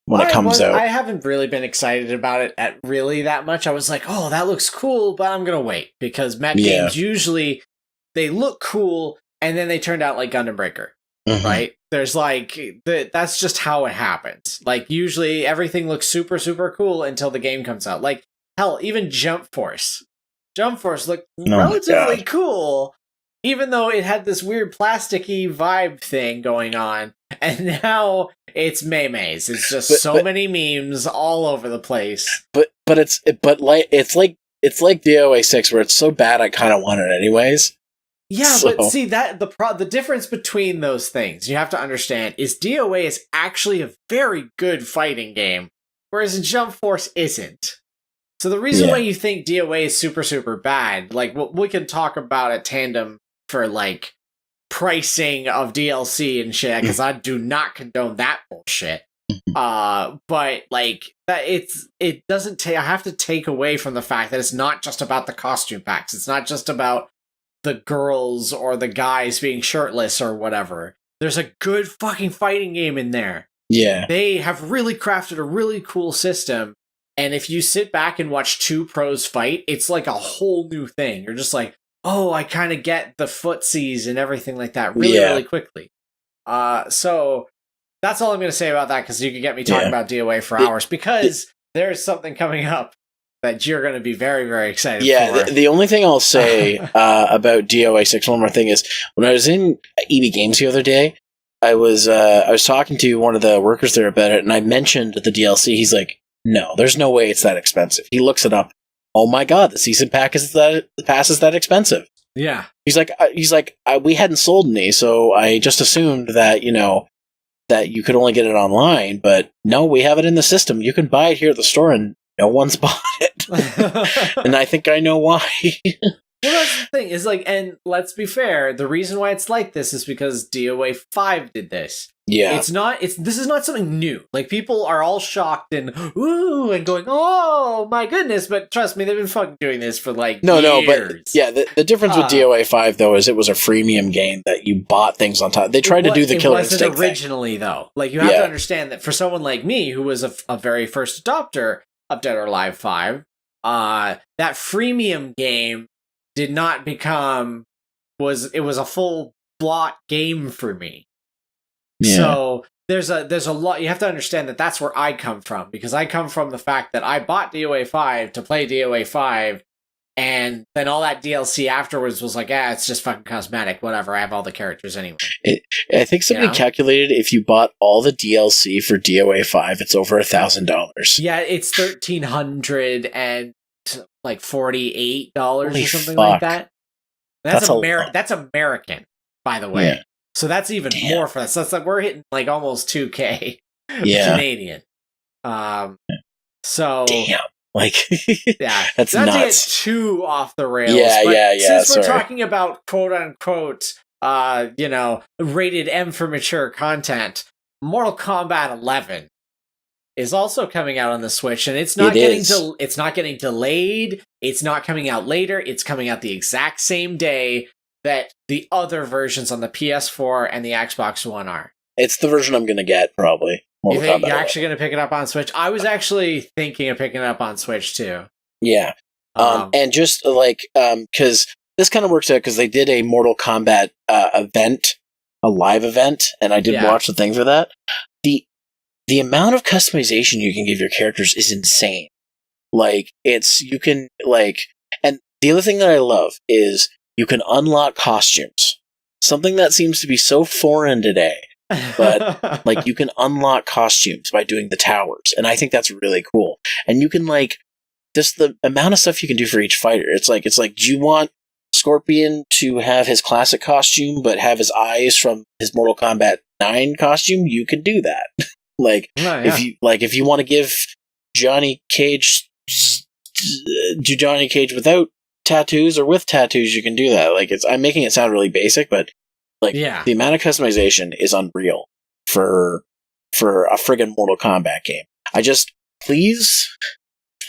when it comes out. I haven't really been excited about it at really that much. I was like, oh, that looks cool, but I'm going to wait. Because mech games usually, they look cool, and then they turned out like Gundam Breaker. Right? There's like, that's just how it happens. Like, usually everything looks super, super cool until the game comes out. Like, hell, even Jump Force. Jump Force looked relatively cool, even though it had this weird plasticky vibe thing going on. And now it's memes. It's just many memes all over the place. But it's like DOA 6, where it's so bad I kind of want it anyways. Yeah, but see, that the difference between those things you have to understand is DOA is actually a very good fighting game, whereas Jump Force isn't. So the reason why you think DOA is super, super bad, like, we can talk about at Tandem for, like, pricing of DLC and shit, because I do not condone that bullshit. But, like, it doesn't take, I have to take away from the fact that it's not just about the costume packs. It's not just about the girls or the guys being shirtless or whatever. There's a good fucking fighting game in there. Yeah. They have really crafted a really cool system. And if you sit back and watch 2 pros fight, it's like a whole new thing. You're just like, oh, I kind of get the footsies and everything like that really quickly. So that's all I'm going to say about that, because you could get me talking about DOA for hours, because there's something coming up that you're going to be very, very excited for. Yeah, the only thing I'll say about DOA 6, one more thing, is when I was in EB Games the other day, I was talking to one of the workers there about it, and I mentioned the DLC. He's like, no, there's no way it's that expensive. He looks it up. oh my god, the season pass is that expensive. Yeah. He's like, we hadn't sold any, so I just assumed that, that you could only get it online, but no, we have it in the system. You can buy it here at the store, and no one's bought it. And I think I know why. Well, that's the thing, is like, and let's be fair, the reason why it's like this is because DOA 5 did this. Yeah. This is not something new. Like, people are all shocked and ooh and going, oh my goodness, but trust me, they've been fucking doing this for years. No, but yeah, the difference with DOA 5 though is it was a freemium game that you bought things on top. They tried to do the Killer Instinct originally thing. Though. Like, you have to understand that for someone like me, who was a very first adopter of Dead or Alive 5, that freemium game did not become it was a full block game for me. Yeah. So there's a lot. You have to understand that that's where I come from, because I come from the fact that I bought DOA 5 to play DOA 5, and then all that DLC afterwards was like, it's just fucking cosmetic, whatever, I have all the characters anyway. I think somebody calculated if you bought all the DLC for DOA 5, it's over $1,000. Yeah, it's $1,300 and like $48 or something fuck. like that. That's American, by the way. Yeah. So that's even more for us. So it's like we're hitting like almost 2K Canadian. So damn. Like yeah, that's not nuts. To get too off the rails. Yeah. Since we're talking about quote unquote, rated M for mature content, Mortal Kombat 11 is also coming out on the Switch, and it's not getting delayed. It's not coming out later. It's coming out the exact same day that the other versions on the PS4 and the Xbox One are. It's the version I'm going to get, probably. You think you're actually going to pick it up on Switch? I was actually thinking of picking it up on Switch, too. Yeah. And just, like, because this kind of works out, because they did a Mortal Kombat event, a live event, and I did watch the thing for that. The amount of customization you can give your characters is insane. Like, and the other thing that I love is you can unlock costumes. Something that seems to be so foreign today. But, like, you can unlock costumes by doing the towers. And I think that's really cool. And you can, like, just the amount of stuff you can do for each fighter. It's like, do you want Scorpion to have his classic costume, but have his eyes from his Mortal Kombat 9 costume? You can do that. If you want to give Johnny Cage without tattoos or with tattoos, you can do that. Like, I'm making it sound really basic, but the amount of customization is unreal for a friggin' Mortal Kombat game. I just please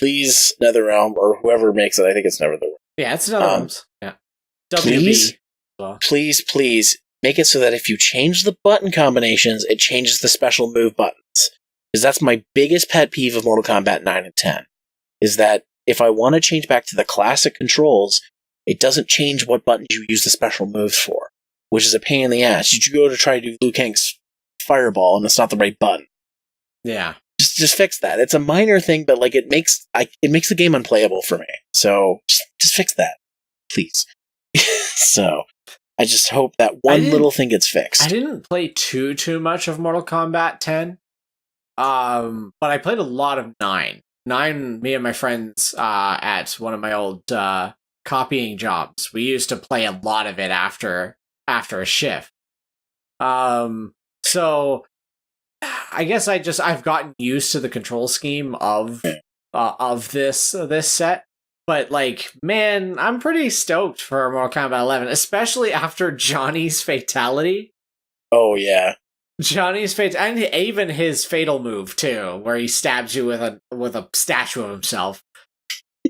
NetherRealm or whoever makes it. I think it's NetherRealm. Yeah, it's NetherRealms. Please make it so that if you change the button combinations, it changes the special move buttons. Because that's my biggest pet peeve of Mortal Kombat 9 and 10. Is that if I want to change back to the classic controls, it doesn't change what buttons you use the special moves for. Which is a pain in the ass. You go to try to do Liu Kang's fireball and it's not the right button. Yeah. Just fix that. It's a minor thing, but like it makes the game unplayable for me. So just fix that. Please. So I just hope that one little thing gets fixed. I didn't play too much of Mortal Kombat 10. But I played a lot of 9. 9, me and my friends at one of my old copying jobs. We used to play a lot of it after a shift. So I guess I've gotten used to the control scheme of this set. But, like, man, I'm pretty stoked for Mortal Kombat 11, especially after Johnny's fatality. Oh, yeah. Johnny's and even his fatal move, too, where he stabs you with a statue of himself.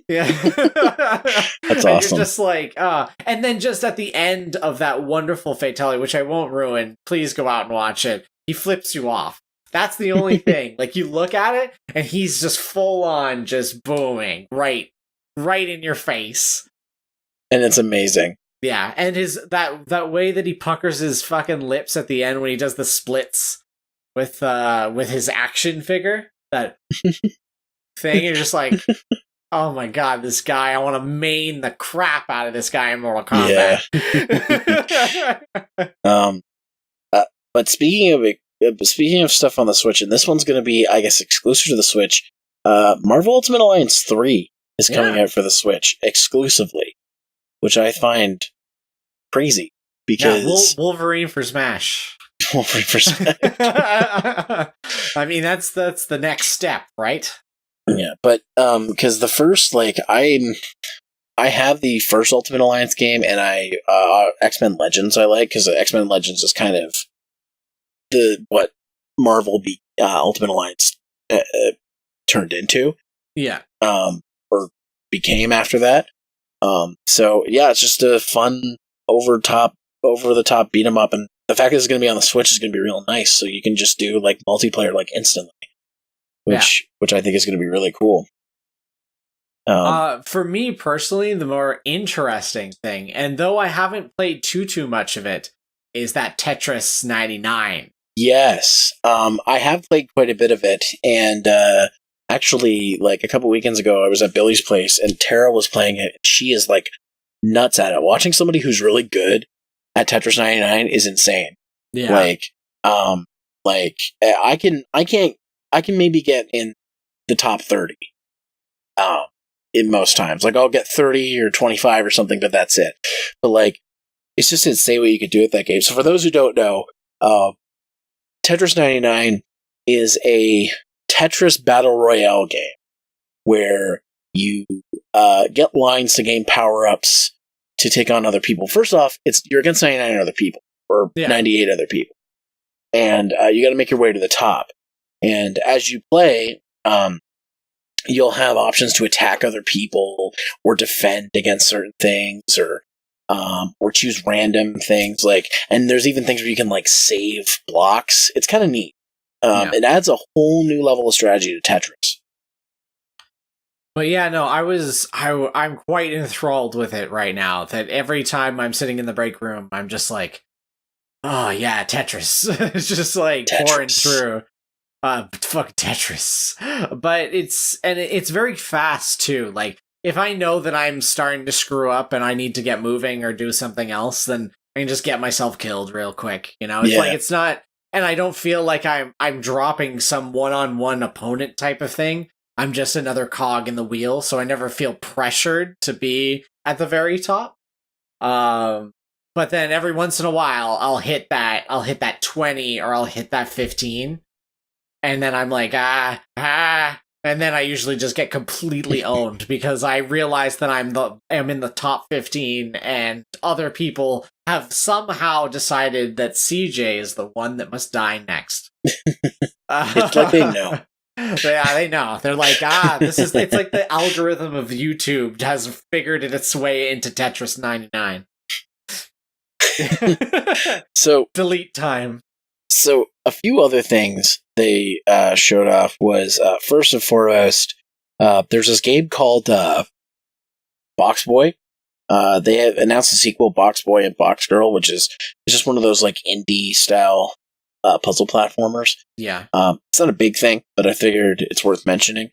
Yeah. That's awesome. You're just like, and then just at the end of that wonderful fatality, which I won't ruin, please go out and watch it, he flips you off. That's the only thing. Like, you look at it, and he's just full on just booming right in your face. And it's amazing. Yeah, and that way that he puckers his fucking lips at the end when he does the splits with his action figure, that thing, you're just like, oh my god, this guy, I want to main the crap out of this guy in Mortal Kombat. Yeah. But speaking of stuff on the Switch, and this one's going to be, I guess, exclusive to the Switch, Marvel Ultimate Alliance 3 is coming out for the Switch exclusively, which I find crazy because Wolverine for Smash. Wolverine for Smash. I mean, that's the next step, right? Yeah, but because the first, like, I have the first Ultimate Alliance game, and X-Men Legends I like, because X-Men Legends is kind of what Marvel Ultimate Alliance turned into. Yeah. Or became after that. So yeah, it's just a fun over the top beat 'em up, and the fact that it's going to be on the Switch is going to be real nice. So you can just do like multiplayer like instantly, which I think is going to be really cool. For me personally, the more interesting thing, and though I haven't played too much of it, is that Tetris 99. Yes, I have played quite a bit of it, and actually, like a couple weekends ago, I was at Billy's place, and Tara was playing it. She is like nuts at it. Watching somebody who's really good at Tetris 99 is insane. Yeah, like I can maybe get in the top 30. In most times, like I'll get 30 or 25 or something, but that's it. But like, it's just insane what you could do with that game. So for those who don't know, Tetris 99 is a Tetris battle royale game where you get lines to gain power-ups to take on other people. First off, you're against 99 other people, or 98 other people. And you got to make your way to the top. And as you play, you'll have options to attack other people, or defend against certain things, or choose random things. And there's even things where you can like save blocks. It's kind of neat. It adds a whole new level of strategy to Tetris. But yeah, no, I'm quite enthralled with it right now. That every time I'm sitting in the break room, I'm just like, oh yeah, Tetris. It's just like pouring through. Fuck Tetris. But it's very fast too. Like, if I know that I'm starting to screw up and I need to get moving or do something else, then I can just get myself killed real quick. You know, it's like, it's not, and I don't feel like I'm dropping some one-on-one opponent type of thing. I'm just another cog in the wheel, so I never feel pressured to be at the very top. But then every once in a while, I'll hit that 20 or I'll hit that 15. And then I'm like, and then I usually just get completely owned because I realize that I'm in the top 15, and other people have somehow decided that CJ is the one that must die next. It's like they know. Yeah, they know. They're like, it's like the algorithm of YouTube has figured its way into Tetris 99. So delete time. So a few other things they showed off was, first and foremost, there's this game called Box Boy. They have announced a sequel, Box Boy and Box Girl, which is just one of those like indie style puzzle platformers. Yeah. It's not a big thing, but I figured it's worth mentioning.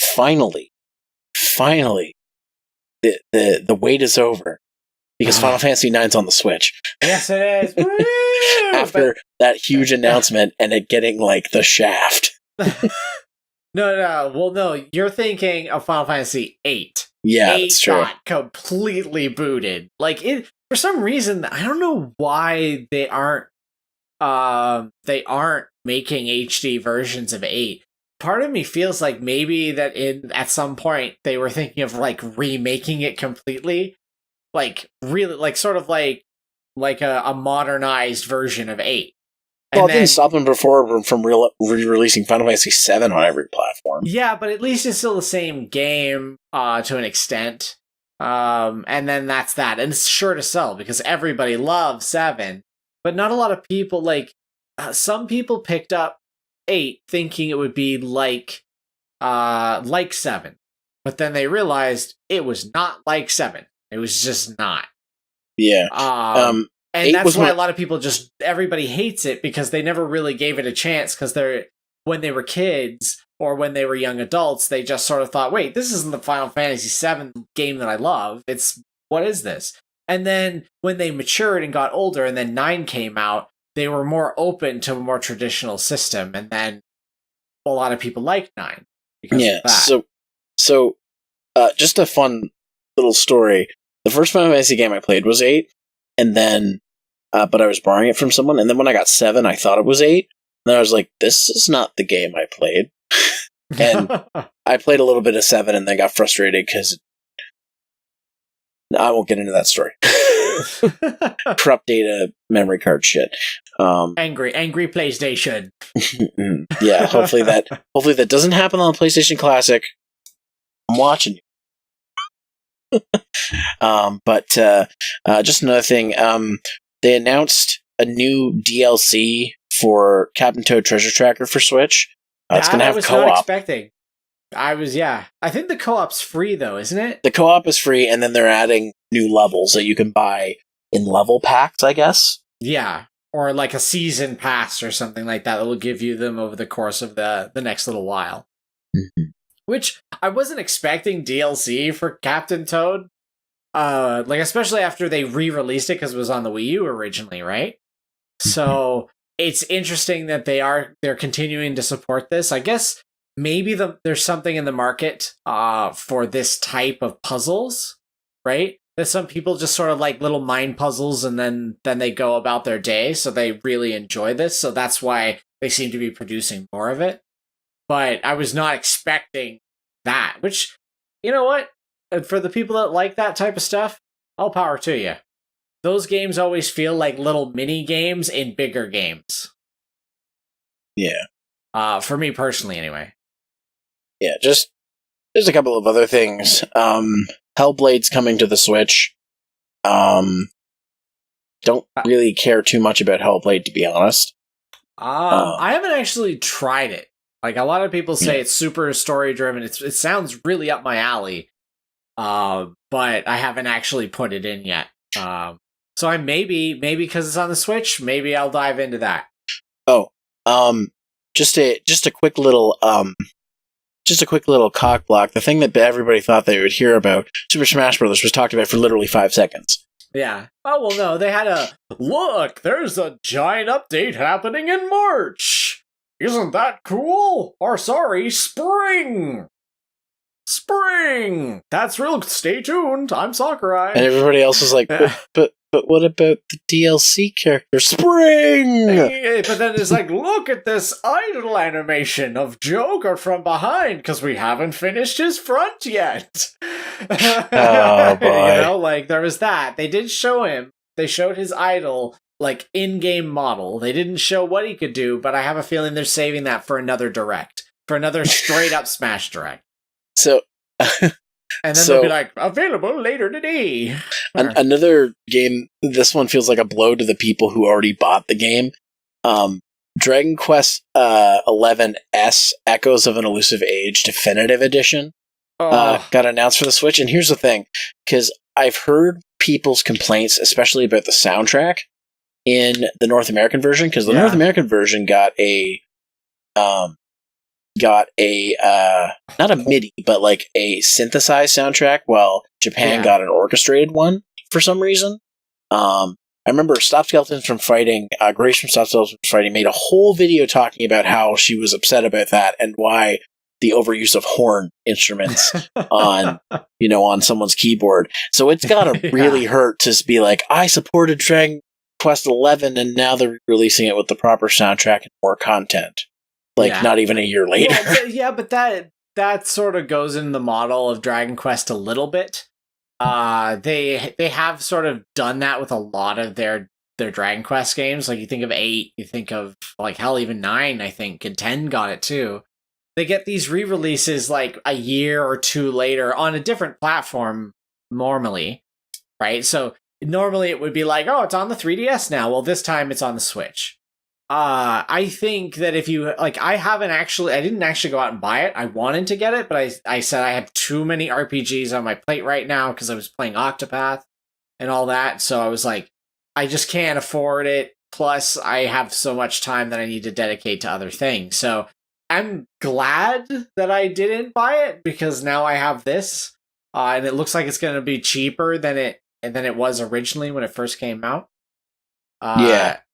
Finally, the wait is over. Because Final Fantasy IX's on the Switch. Yes, it is. Woo! After that huge announcement and it getting like the shaft. No. Well, no, you're thinking of Final Fantasy VIII. Yeah, 8 that's true. Got completely booted. Like, it, for some reason, I don't know why they aren't making HD versions of 8. Part of me feels like maybe that at some point they were thinking of like remaking it completely. Like, really, like, sort of like a modernized version of 8. Well, it didn't stop them before from re-releasing Final Fantasy VII on every platform. Yeah, but at least it's still the same game to an extent. And then that's that. And it's sure to sell because everybody loves 7. But not a lot of people, like, some people picked up 8 thinking it would be like 7. But then they realized it was not like 7. It was just not. Yeah. And that's why a lot of people everybody hates it because they never really gave it a chance because when they were kids or when they were young adults, they just sort of thought, wait, this isn't the Final Fantasy VII game that I love. What is this? And then when they matured and got older and then 9 came out, they were more open to a more traditional system. And then a lot of people liked 9 because of that. So just a fun little story. The first Final Fantasy game I played was 8, and then, but I was borrowing it from someone, and then when I got 7, I thought it was 8, and then I was like, this is not the game I played. And I played a little bit of 7 and then got frustrated because I won't get into that story. Corrupt data, memory card shit. Angry PlayStation. Yeah, hopefully that doesn't happen on the PlayStation Classic. I'm watching you. But just another thing. They announced a new DLC for Captain Toad Treasure Tracker for Switch. It's going to have co-op. Not expecting. I think the co-op's free though, isn't it? The co-op is free, and then they're adding new levels that you can buy in level packs, I guess. Yeah, or like a season pass or something like that will give you them over the course of the next little while. Mm-hmm. Which I wasn't expecting DLC for Captain Toad. Like especially after they re-released it because it was on the Wii U originally, right? So it's interesting that they're continuing to support this. I guess maybe there's something in the market for this type of puzzles, right? That some people just sort of like little mind puzzles and then they go about their day, so they really enjoy this. So that's why they seem to be producing more of it. But I was not expecting that, which, you know what? For the people that like that type of stuff, all power to you. Those games always feel like little mini games in bigger games. Yeah. For me personally, anyway. Yeah, there's a couple of other things. Hellblade's coming to the Switch. Don't really care too much about Hellblade, to be honest. I haven't actually tried it. Like, a lot of people say it's super story-driven. It sounds really up my alley. But I haven't actually put it in yet. So I maybe because it's on the Switch, maybe I'll dive into that. Oh, just a quick little cock block. The thing that everybody thought they would hear about, Super Smash Bros. Was talked about for literally 5 seconds. Yeah. Oh, well, no, they had look, there's a giant update happening in March. Isn't that cool? Or sorry, spring. Spring! That's real. Stay tuned. I'm Sakurai. And everybody else was like, but what about the DLC character? Spring! But then it's like, look at this idle animation of Joker from behind, because we haven't finished his front yet. Oh, boy. You know, like, there was that. They did show him. They showed his idol, like, in-game model. They didn't show what he could do, but I have a feeling they're saving that for another Direct. For another straight-up Smash Direct. So, and then they'll be like, available later today. Another game, this one feels like a blow to the people who already bought the game. Dragon Quest 11S Echoes of an Elusive Age Definitive Edition got announced for the Switch. And here's the thing, because I've heard people's complaints, especially about the soundtrack in the North American version, because the North American version got not a MIDI, but like a synthesized soundtrack, while Japan got an orchestrated one for some reason. I remember Stop Skeletons from Fighting, Grace from Stop Skeletons from Fighting made a whole video talking about how she was upset about that and why the overuse of horn instruments on someone's keyboard. So it's gotta really hurt to be like, I supported Dragon Quest 11 and now they're releasing it with the proper soundtrack and more content. Not even a year later. Well, but that sort of goes in the model of Dragon Quest a little bit. They have sort of done that with a lot of their Dragon Quest games. Like, you think of 8, you think of, like, hell, even 9, I think, and 10 got it too. They get these re-releases like a year or 2 later on a different platform normally, right? So normally it would be like, oh, it's on the 3DS now. Well, this time it's on the Switch. I think that if you, like, I didn't actually go out and buy it. I wanted to get it, but I said I have too many RPGs on my plate right now because I was playing Octopath and all that. So I was like, I just can't afford it. Plus, I have so much time that I need to dedicate to other things. So I'm glad that I didn't buy it because now I have this. And it looks like it's going to be cheaper than it was originally when it first came out.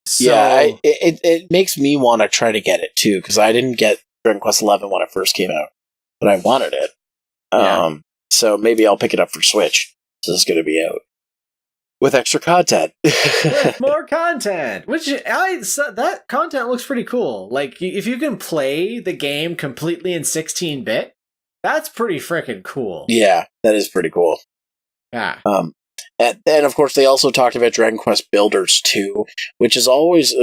So, it makes me want to try to get it too, because I didn't get Dragon Quest 11 when it first came out, but I wanted it. So maybe I'll pick it up for Switch. So it's going to be out with extra content. With more content, that content looks pretty cool. Like, if you can play the game completely in 16-bit, that's pretty freaking cool. Yeah, that is pretty cool. Yeah. And of course, they also talked about Dragon Quest Builders 2, which has always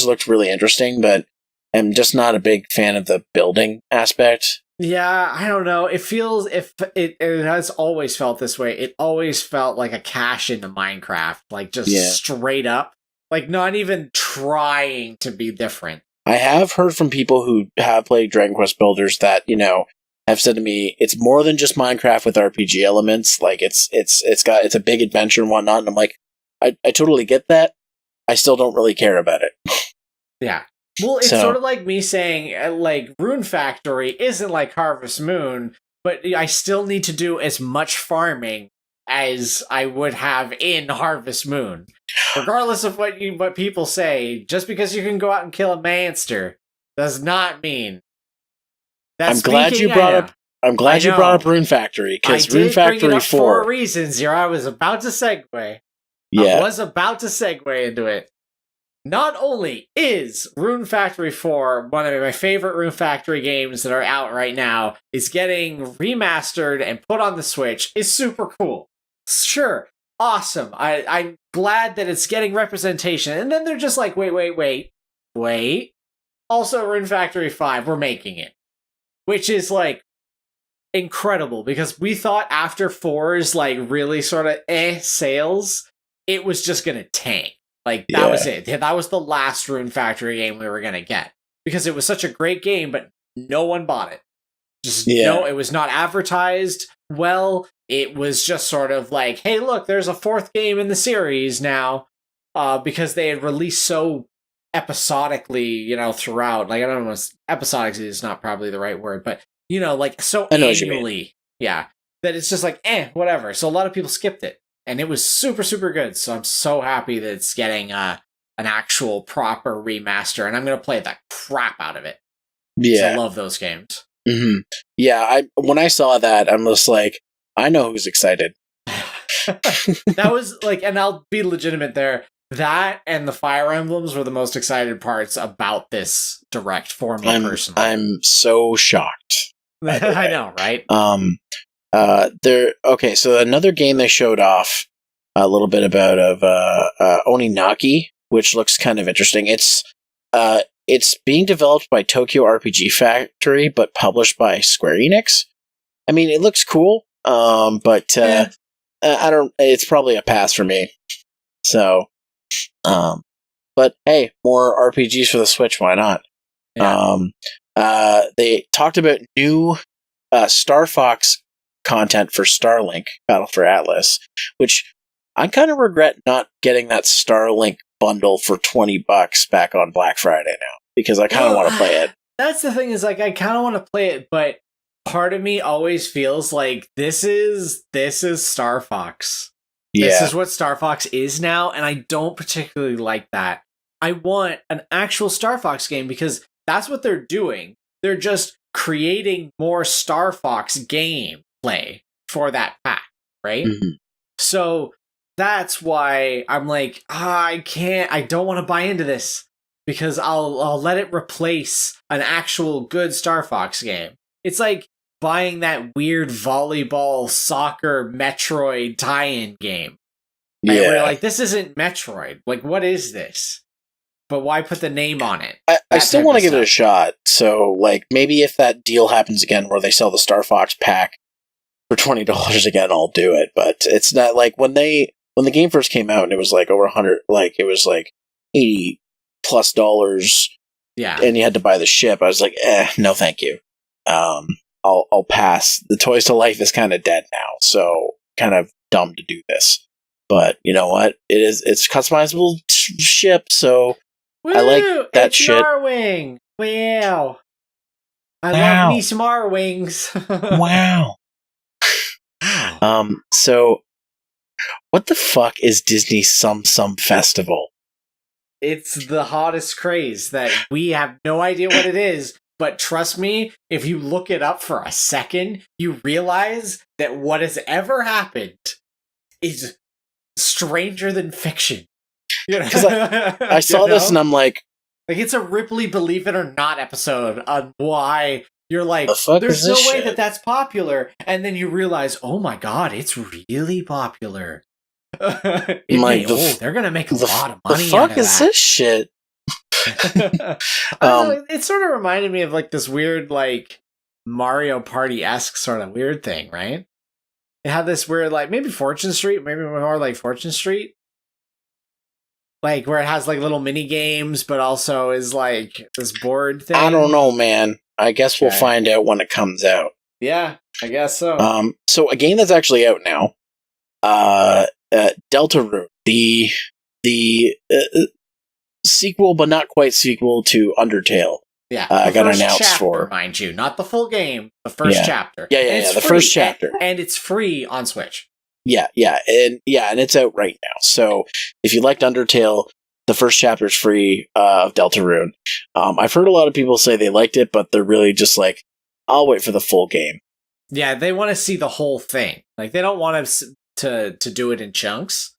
looked really interesting, but I'm just not a big fan of the building aspect. Yeah, I don't know. It feels, it has always felt this way. It always felt like a cash into Minecraft, like just straight up, like not even trying to be different. I have heard from people who have played Dragon Quest Builders that, have said to me, it's more than just Minecraft with RPG elements. Like it's a big adventure and whatnot. And I'm like, I totally get that. I still don't really care about it. Yeah. Well, it's sort of like me saying, like, Rune Factory isn't like Harvest Moon, but I still need to do as much farming as I would have in Harvest Moon. Regardless of what people say, just because you can go out and kill a monster does not mean. I'm glad you brought up Rune Factory, because Rune Factory 4 for reasons. I was about to segue. Yeah. I was about to segue into it. Not only is Rune Factory 4 one of my favorite Rune Factory games that are out right now, is getting remastered and put on the Switch, is super cool. Sure, awesome. I'm glad that it's getting representation. And then they're just like, wait. Also, Rune Factory 5, we're making it. Which is, like, incredible, because we thought after 4's, like, really sort of sales, it was just gonna tank. Like, that was it. That was the last Rune Factory game we were going to get. Because it was such a great game, but no one bought it. No, it was not advertised well. It was just sort of like, hey, look, there's a 4th game in the series now. Because they had released so episodically, throughout. Like, I don't know, episodically is not probably the right word, but, like, so annually. Yeah. That it's just like, whatever. So a lot of people skipped it. And it was super, super good. So I'm so happy that it's getting an actual proper remaster. And I'm going to play the crap out of it. Yeah. I love those games. Mm-hmm. Yeah, when I saw that, I'm just like, I know who's excited. That was like, and I'll be legitimate there. That and the Fire Emblems were the most excited parts about this direct for me personally. I'm so shocked. I know, right? So another game they showed off a little bit about of Oninaki, which looks kind of interesting. It's being developed by Tokyo RPG Factory, but published by Square Enix. I mean, it looks cool, but I don't. It's probably a pass for me. So, but hey, more RPGs for the Switch. Why not? Yeah. They talked about new Star Fox content for Starlink Battle for Atlas, which I kind of regret not getting that Starlink bundle for $20 back on Black Friday now, because I kind of want to play it. That's the thing, is like, I kind of want to play it, but part of me always feels like this is Star Fox. Yeah. This is what Star Fox is now, and I don't particularly like that. I want an actual Star Fox game, because that's what they're doing. They're just creating more Star Fox game play for that pack, right? Mm-hmm. So that's why I'm like, I don't want to buy into this, because I'll let it replace an actual good Star Fox game. It's like buying that weird volleyball soccer Metroid tie-in game. Yeah. And we're like, this isn't Metroid. Like, what is this? But why put the name on it? I still want to give it a shot. So, like, maybe if that deal happens again where they sell the Star Fox pack for $20 again, I'll do it. But it's not like when the game first came out and it was like over 100, like it was like $80+ dollars. Yeah. And you had to buy the ship. I was like, no, thank you. I'll pass. The Toys to Life is kind of dead now, so kind of dumb to do this. But you know what? It's customizable ship, so woo, I like that it's shit. Narwing. Wow. I love me some R-Wings. Wow. So what the fuck is Disney Sum Festival? It's the hottest craze that we have no idea what it is, But trust me, if you look it up for a second, you realize that what has ever happened is stranger than fiction. You know? 'Cause I saw this and I'm like it's a Ripley Believe It or Not episode on why you're like, the there's no way shit? that's popular. And then you realize, oh my god, it's really popular. They're going to make a lot of money. The fuck out of is that. this shit? It sort of reminded me of like this weird like Mario Party-esque sort of weird thing, right? It had this weird like maybe Fortune Street, maybe more like Fortune Street. Like where it has like little mini games, but also is like this board thing. I don't know, man. I guess we'll find out when it comes out. Yeah, I guess so. So a game that's actually out now, Deltarune, the sequel, but not quite sequel to Undertale. Yeah, got announced chapter, for, mind you, not the full game, the first chapter. Yeah, the first chapter, and it's free on Switch. Yeah, and it's out right now. So if you liked Undertale, the first chapter is free of Deltarune. I've heard a lot of people say they liked it, but they're really just like, I'll wait for the full game. Yeah, they want to see the whole thing. Like they don't want to do it in chunks.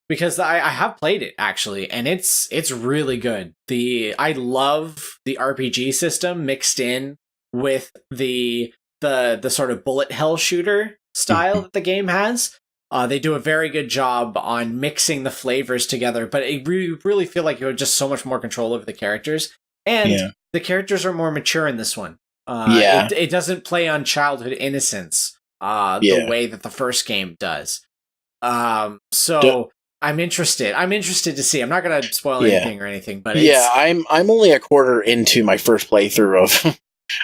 Because I have played it actually, and it's really good. I love the RPG system mixed in with the sort of bullet hell shooter style that the game has. They do a very good job on mixing the flavors together, but it really feel like you have just so much more control over the characters, and the characters are more mature in this one. It doesn't play on childhood innocence the way that the first game does. I'm interested. I'm interested to see. I'm not going to spoil anything or anything, but I'm only a quarter into my first playthrough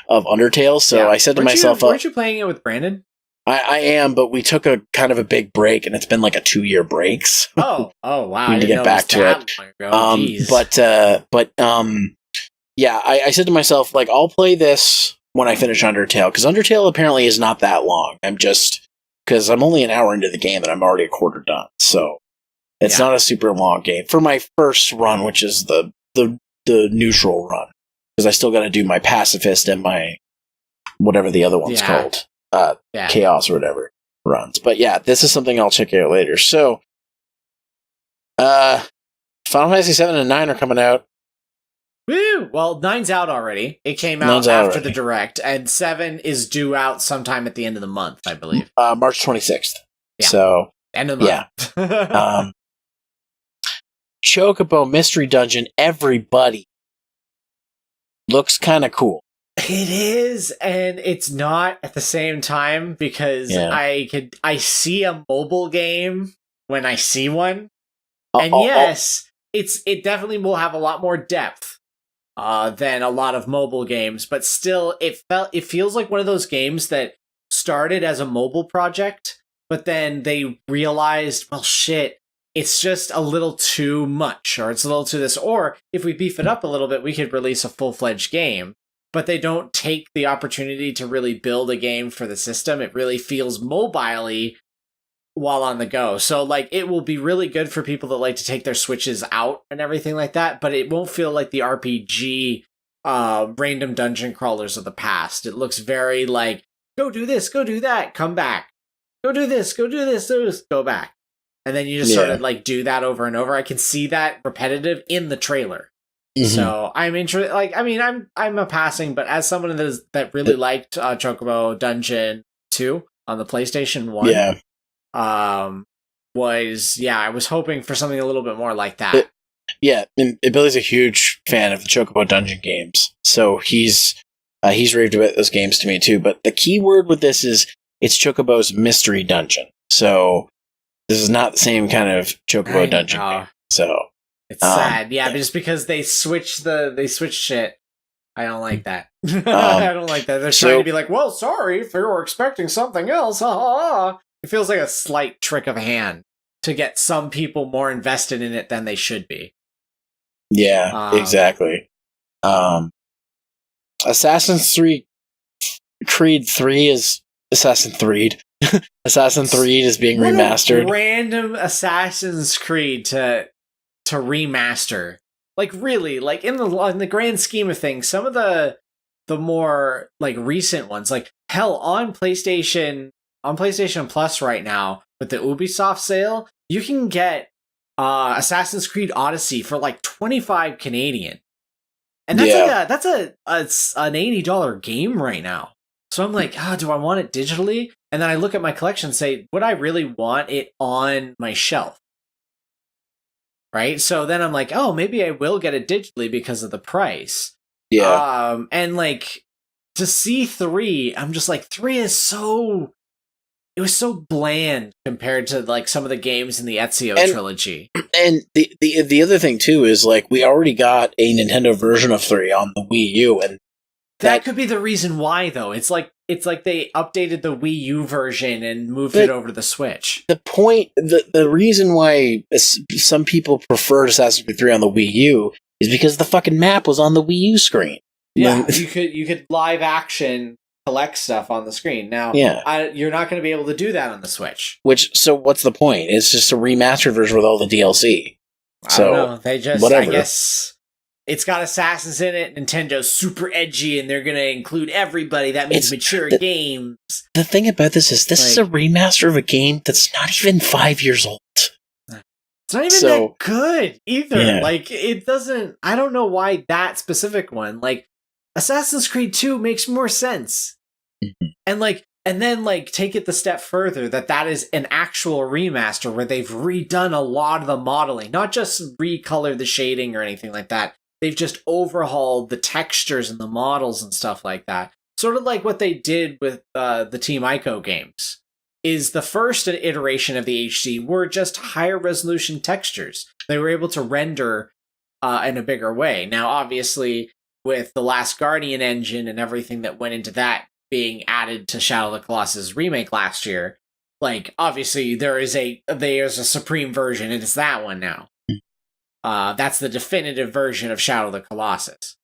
of Undertale, so I said to myself, weren't you playing it with Brandon? I am, but we took a kind of a big break, and it's been like a 2-year break. So oh wow! I need to get back to it. I said to myself, like, I'll play this when I finish Undertale, because Undertale apparently is not that long. Because I'm only an hour into the game, and I'm already a quarter done, so. It's not a super long game for my first run, which is the neutral run, because I still got to do my pacifist and my whatever the other one's called, chaos or whatever runs. But yeah, this is something I'll check out later. So, Final Fantasy 7 and 9 are coming out. Woo! Well, 9's out already. It came out after the Direct, and 7 is due out sometime at the end of the month, I believe. March 26th. Yeah. So end of the month. Yeah. Chocobo Mystery Dungeon, everybody. Looks kind of cool. It is, and it's not at the same time, because I see a mobile game when I see one. And it definitely will have a lot more depth than a lot of mobile games, but still it feels like one of those games that started as a mobile project, but then they realized, well shit, it's just a little too much, or it's a little too this, or if we beef it up a little bit, we could release a full-fledged game. But they don't take the opportunity to really build a game for the system. It really feels mobile-y while on the go. So, like, it will be really good for people that like to take their Switches out and everything like that, but it won't feel like the RPG random dungeon crawlers of the past. It looks very like, go do this, go do that, come back. Go do this, go do this, go back. And then you just sort of like do that over and over. I can see that repetitive in the trailer. Mm-hmm. So I'm interested. Like, I mean, I'm a passing, but as someone that really liked Chocobo Dungeon 2 on the PlayStation 1, I was hoping for something a little bit more like that. And Billy's a huge fan of the Chocobo Dungeon games, so he's raved about those games to me too. But the key word with this is it's Chocobo's Mystery Dungeon. So this is not the same kind of Chocobo Dungeon game. So it's sad, but just because they switch shit, I don't like that. I don't like that. They're trying to be like, well, sorry if you were expecting something else. It feels like a slight trick of hand to get some people more invested in it than they should be. Yeah, exactly. Assassin's Creed 3 is Assassin's Creed. Assassin's Creed is being remastered. Random Assassin's Creed to remaster. Like, really, like in the grand scheme of things, some of the the more like recent ones. Like hell, on PlayStation Plus right now with the Ubisoft sale, you can get Assassin's Creed Odyssey for like 25 Canadian. And that's an $80 game right now. So I'm like, do I want it digitally? And then I look at my collection and say, would I really want it on my shelf? Right? So then I'm like, oh, maybe I will get it digitally because of the price. Yeah. And like to see 3, I'm just like, 3 is so... It was so bland compared to like some of the games in the Ezio trilogy. And the other thing too is like we already got a Nintendo version of 3 on the Wii U, and that could be the reason why though. It's like they updated the Wii U version and moved it over to the Switch. The reason why some people preferred Assassin's Creed 3 on the Wii U is because the fucking map was on the Wii U screen. Yeah, you could live action collect stuff on the screen. Now, you're not going to be able to do that on the Switch. So what's the point? It's just a remastered version with all the DLC. I don't know. They just, whatever. I guess it's got Assassins in it. Nintendo's super edgy, and they're going to include everybody. That means mature games. The thing about this is a remaster of a game that's not even 5 years old. It's not even that good either. Yeah. Like, it doesn't... I don't know why that specific one. Like, Assassin's Creed 2 makes more sense. Mm-hmm. And then take it the step further that is an actual remaster where they've redone a lot of the modeling, not just recolor the shading or anything like that. They've just overhauled the textures and the models and stuff like that. Sort of like what they did with the Team Ico games. Is the first iteration of the HD were just higher resolution textures. They were able to render in a bigger way. Now, obviously, with the Last Guardian engine and everything that went into that being added to Shadow of the Colossus remake last year, obviously there's a supreme version, and it's that one now. That's the definitive version of Shadow of the Colossus.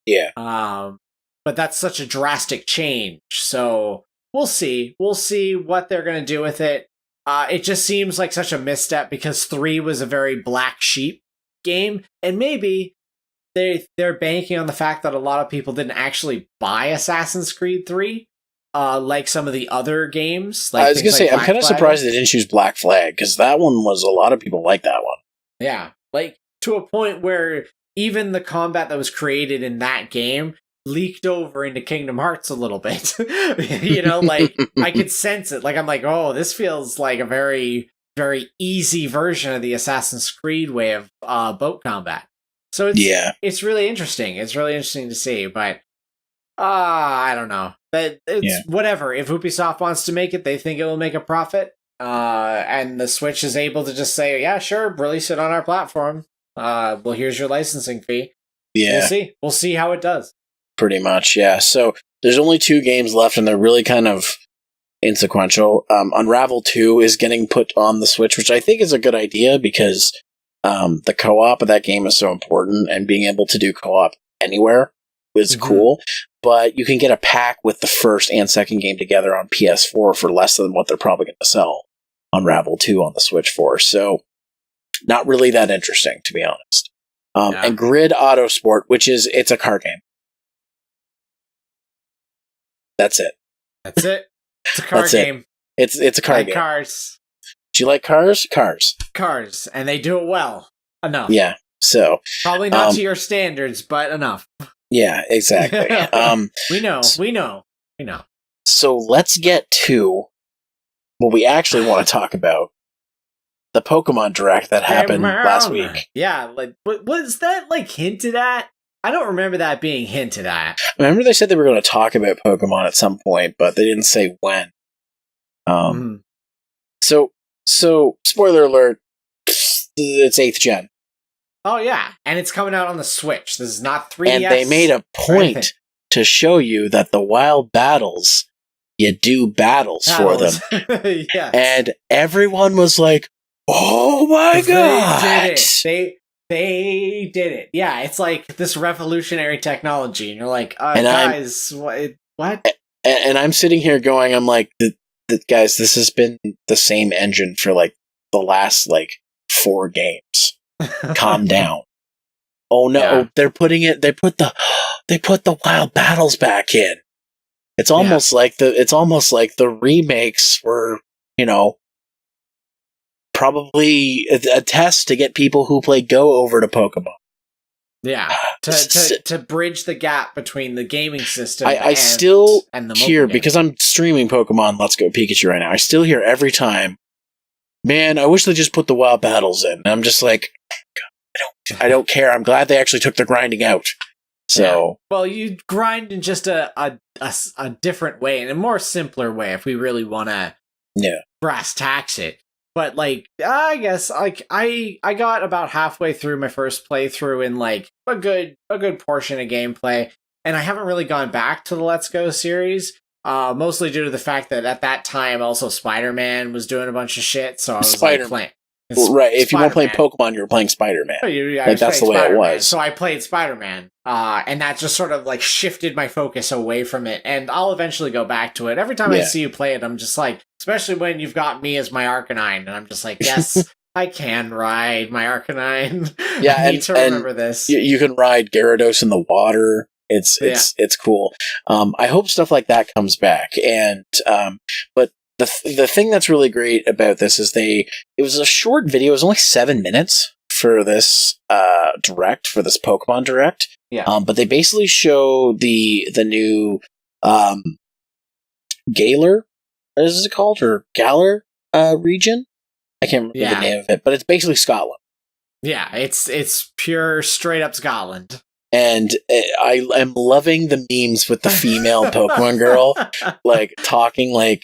Yeah. But that's such a drastic change, so we'll see. We'll see what they're going to do with it. It just seems like such a misstep because 3 was a very black sheep game, and maybe they're banking on the fact that a lot of people didn't actually buy Assassin's Creed 3, like some of the other games. I was going to say, I'm kind of surprised they didn't choose Black Flag, because that one was a lot of people like that one. Yeah, to a point where even the combat that was created in that game leaked over into Kingdom Hearts a little bit. I could sense it. I'm like, oh, this feels like a very, very easy version of the Assassin's Creed way of boat combat. So it's really interesting. It's really interesting to see, but I don't know. But it's whatever. If Ubisoft wants to make it, they think it will make a profit. And the Switch is able to just say, yeah, sure, release it on our platform. Well, here's your licensing fee. Yeah. We'll see how it does. Pretty much, yeah. So there's only 2 games left, and they're really kind of insequential. Unravel 2 is getting put on the Switch, which I think is a good idea because the co-op of that game is so important, and being able to do co-op anywhere is cool. But you can get a pack with the first and second game together on PS4 for less than what they're probably going to sell Unravel 2 on the Switch for. So not really that interesting, to be honest. And Grid Autosport, it's a car game. That's it. It's a car game. It's a car game. Cars. Do you like cars? Cars, and they do it well. Enough. Yeah. So probably not to your standards, but enough. Yeah, exactly. We know. So let's get to what we actually want to talk about. The Pokemon Direct that happened last week. Yeah, was that hinted at? I don't remember that being hinted at. I remember they said they were going to talk about Pokemon at some point, but they didn't say when. So spoiler alert, it's 8th gen. Oh yeah, and it's coming out on the Switch. This is not 3DS. And they made a point to show you that the wild battles, you do battles for them. Yes. And everyone was like, oh my god! They did it. They did it. Yeah, it's like this revolutionary technology, and you're like, guys, what? And I'm sitting here going, I'm like, guys, this has been the same engine for the last 4 games. Calm down. Oh no, they're putting it. They put the wild battles back in. It's almost like the remakes were, probably a test to get people who play Go over to Pokemon. Yeah, to bridge the gap between the gaming system I still and the hear, mobile game. because I'm streaming Pokemon Let's Go Pikachu right now, I still hear every time, man, I wish they just put the wild battles in. And I'm just like, I don't care. I'm glad they actually took the grinding out. So, well, you grind in just a different way, in a more simpler way, if we really want to brass tacks it. But like, I guess like I got about halfway through my first playthrough in like a good portion of gameplay, and I haven't really gone back to the Let's Go series. Mostly due to the fact that at that time also Spider-Man was doing a bunch of shit, so I was like playing. Right, if you weren't playing Pokemon, you were playing Spider-Man. That's the way it was. So I played Spider-Man, and that just sort of like shifted my focus away from it, and I'll eventually go back to it. Every time I see you play it, I'm just like, especially when you've got me as my Arcanine, and I'm just like, yes, I can ride my Arcanine. Yeah, I need to remember this. You can ride Gyarados in the water. It's cool. I hope stuff like that comes back, and but the thing that's really great about this is it was a short video. It was only 7 minutes for this direct, for this Pokemon direct. Yeah. But they basically show the new Galar, is it called, or Galar region? I can't remember the name of it, but it's basically Scotland. Yeah, it's pure straight up Scotland. And I am loving the memes with the female Pokemon girl, like talking like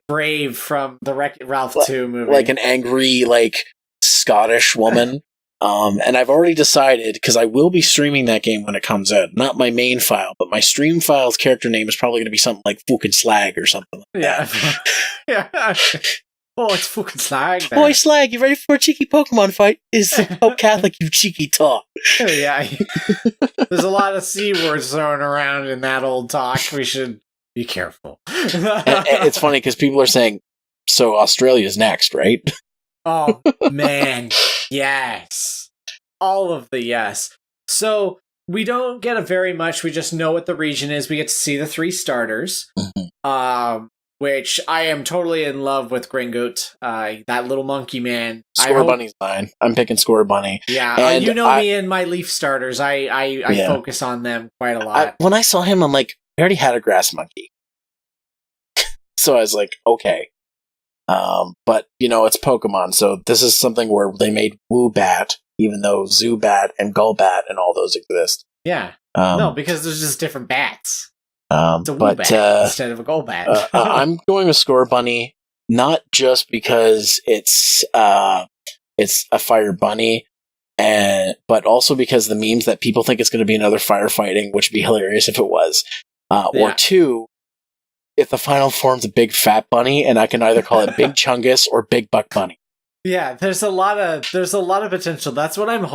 Brave from the Ralph 2 movie, like an angry like Scottish woman. And I've already decided, because I will be streaming that game when it comes out. Not my main file, but my stream file's character name is probably going to be something like fucking Slag or something like that. Yeah. Oh, it's fucking Slag. Then. Boy, Slag, you ready for a cheeky Pokemon fight? Is Pope Catholic, you cheeky talk. Yeah. There's a lot of C words thrown around in that old talk. We should be careful. And it's funny because people are saying, so Australia's next, right? Oh, man. Yes. All of the yes. So we don't get a very much. We just know what the region is. We get to see the 3 starters. Mm-hmm. Which I am totally in love with Gringoot, that little monkey man. Bunny's fine. I'm picking Score Bunny. Yeah, and me and my leaf starters. I focus on them quite a lot. When I saw him, I'm like, I already had a grass monkey. So I was like, okay. But, it's Pokemon, so this is something where they made Woobat, even though Zubat and Golbat and all those exist. Yeah. No, because there's just different bats. It's a Woobat instead of a Golbat. I'm going with Score Bunny, not just because it's a fire bunny, but also because the memes that people think it's going to be another firefighting, which would be hilarious if it was. Or 2, if the final form's a big fat bunny, and I can either call it Big Chungus or Big Buck Bunny. Yeah, there's a lot of potential. That's what I'm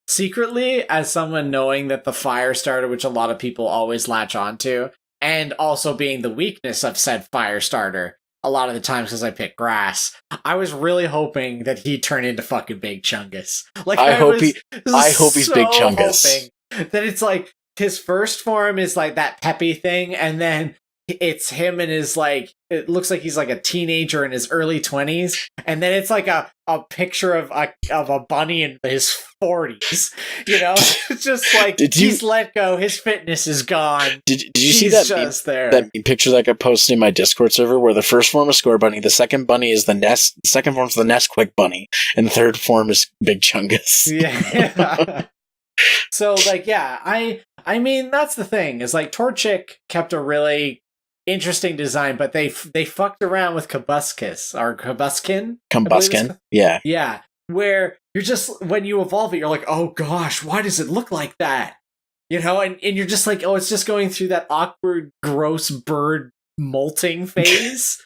secretly, as someone knowing that the fire starter, which a lot of people always latch onto, and also being the weakness of said fire starter, a lot of the times because I pick grass, I was really hoping that he'd turn into fucking Big Chungus. I hope he's Big Chungus. That it's like his first form is like that peppy thing, and then it's him and his like, it looks like he's like a teenager in his early 20s, and then it's like a picture of a bunny in his 40s. It's just like he's let go, his fitness is gone. Did you see that picture that got posted in my Discord server where the first form is Score Bunny, the second bunny is the second form is the Nesquik Bunny, and the third form is Big Chungus? Yeah. So I mean that's the thing, is like Torchic kept a really interesting design, but they fucked around with Combuscus or Combuskin. Yeah, where you're just, when you evolve it, you're like, oh gosh, why does it look like that? And you're just like, oh, it's just going through that awkward, gross bird molting phase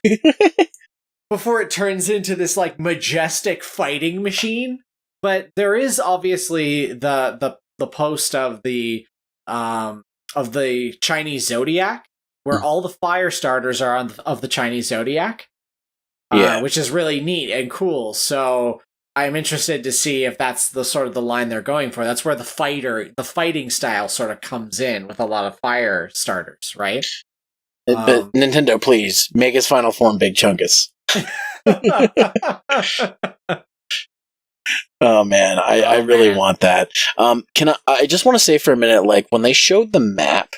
before it turns into this like majestic fighting machine. But there is obviously the post of the Chinese Zodiac, where all the fire starters are of the Chinese Zodiac, which is really neat and cool. So I'm interested to see if that's the sort of the line they're going for. That's where the fighting style sort of comes in with a lot of fire starters, right? But Nintendo, please make his final form Big Chunkus. Oh man, I really want that. I just want to say for a minute, like when they showed the map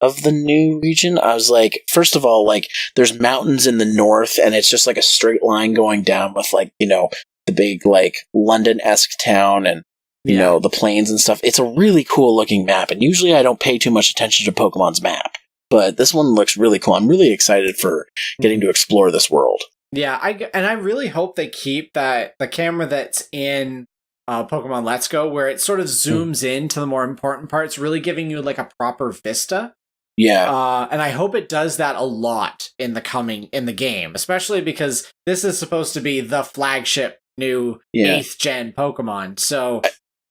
of the new region, I was like, first of all, like there's mountains in the north, and it's just like a straight line going down with like, you know, the big like London-esque town and you know the plains and stuff. It's a really cool looking map, and usually I don't pay too much attention to Pokemon's map, but this one looks really cool. I'm really excited for getting to explore this world. Yeah, I really hope they keep the camera that's in Pokemon Let's Go, where it sort of zooms into the more important parts, really giving you like a proper vista. Yeah. And I hope it does that a lot in the game, especially because this is supposed to be the flagship new 8th gen Pokemon. So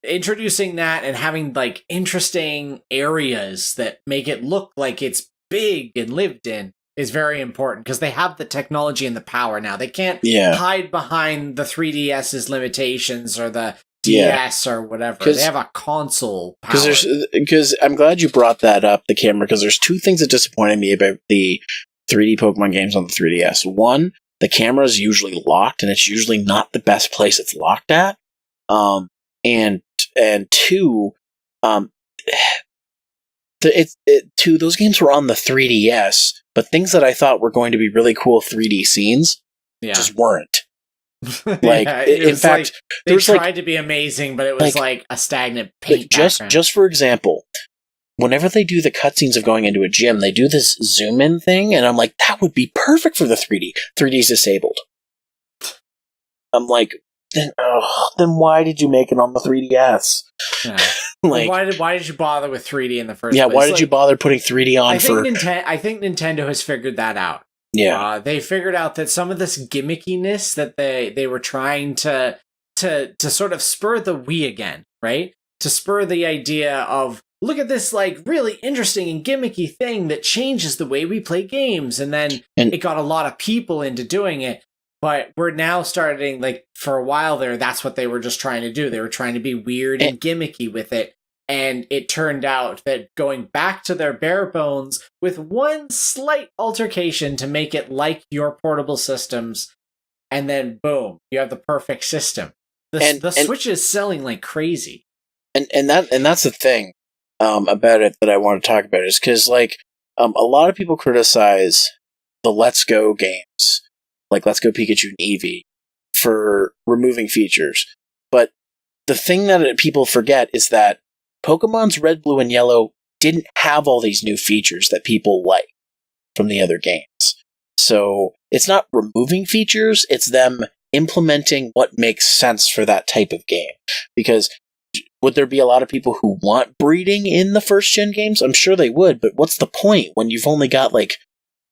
introducing that and having like interesting areas that make it look like it's big and lived in is very important, because they have the technology and the power now. They can't hide behind the 3DS's limitations or the DS or whatever. They have a console power. Because I'm glad you brought that up, the camera, because there's two things that disappointed me about the 3D Pokemon games on the 3DS. One, the camera is usually locked, and it's usually not the best place it's locked at. And two, those games were on the 3DS, but things that I thought were going to be really cool 3D scenes just weren't. Like, in fact, like, they tried to be amazing, but it was like a stagnant paint background. Just for example, whenever they do the cutscenes of going into a gym, they do this zoom in thing, and I'm like, that would be perfect for the 3D. 3D's disabled. I'm like, then why did you make it on the 3DS? Yeah. Like, why did you bother with 3D in the first place? Yeah, why did you bother putting 3D on I think Nintendo has figured that out. Yeah. They figured out that some of this gimmickiness that they were trying to sort of spur the Wii again, right? To spur the idea of, look at this like really interesting and gimmicky thing that changes the way we play games. And then it got a lot of people into doing it. But we're now starting, like, for a while there, that's what they were just trying to do. They were trying to be weird and gimmicky with it. And it turned out that going back to their bare bones with one slight altercation to make it like your portable systems, and then boom, you have the perfect system. The Switch is selling like crazy. And that's the thing about it that I want to talk about, is because, like, a lot of people criticize the Let's Go games, like Let's Go Pikachu and Eevee, for removing features. But the thing that people forget is that Pokemon's Red, Blue, and Yellow didn't have all these new features that people like from the other games. So it's not removing features, it's them implementing what makes sense for that type of game. Because would there be a lot of people who want breeding in the first-gen games? I'm sure they would, but what's the point when you've only got, like,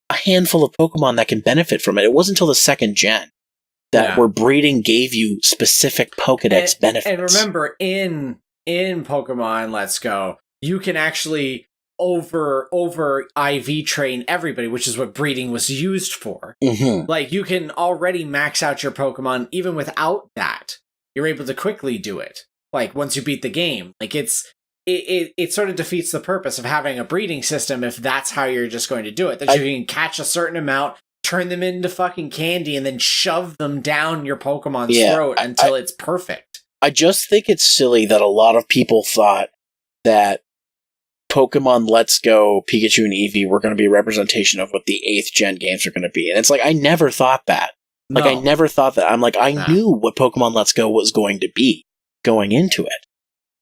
a handful of Pokemon that can benefit from it? It wasn't until the second gen that where breeding gave you specific Pokedex benefits. And remember, in Pokemon Let's Go, you can actually over IV train everybody, which is what breeding was used for. Mm-hmm. Like, you can already max out your Pokemon even without that. You're able to quickly do it. Like, once you beat the game. Like, it sort of defeats the purpose of having a breeding system if that's how you're just going to do it. That you can catch a certain amount, turn them into fucking candy, and then shove them down your Pokemon's throat until it's perfect. I just think it's silly that a lot of people thought that Pokemon Let's Go, Pikachu and Eevee were going to be a representation of what the 8th gen games are going to be. And it's like, I never thought that. Like, I never thought that. I'm like, I knew what Pokemon Let's Go was going to be going into it.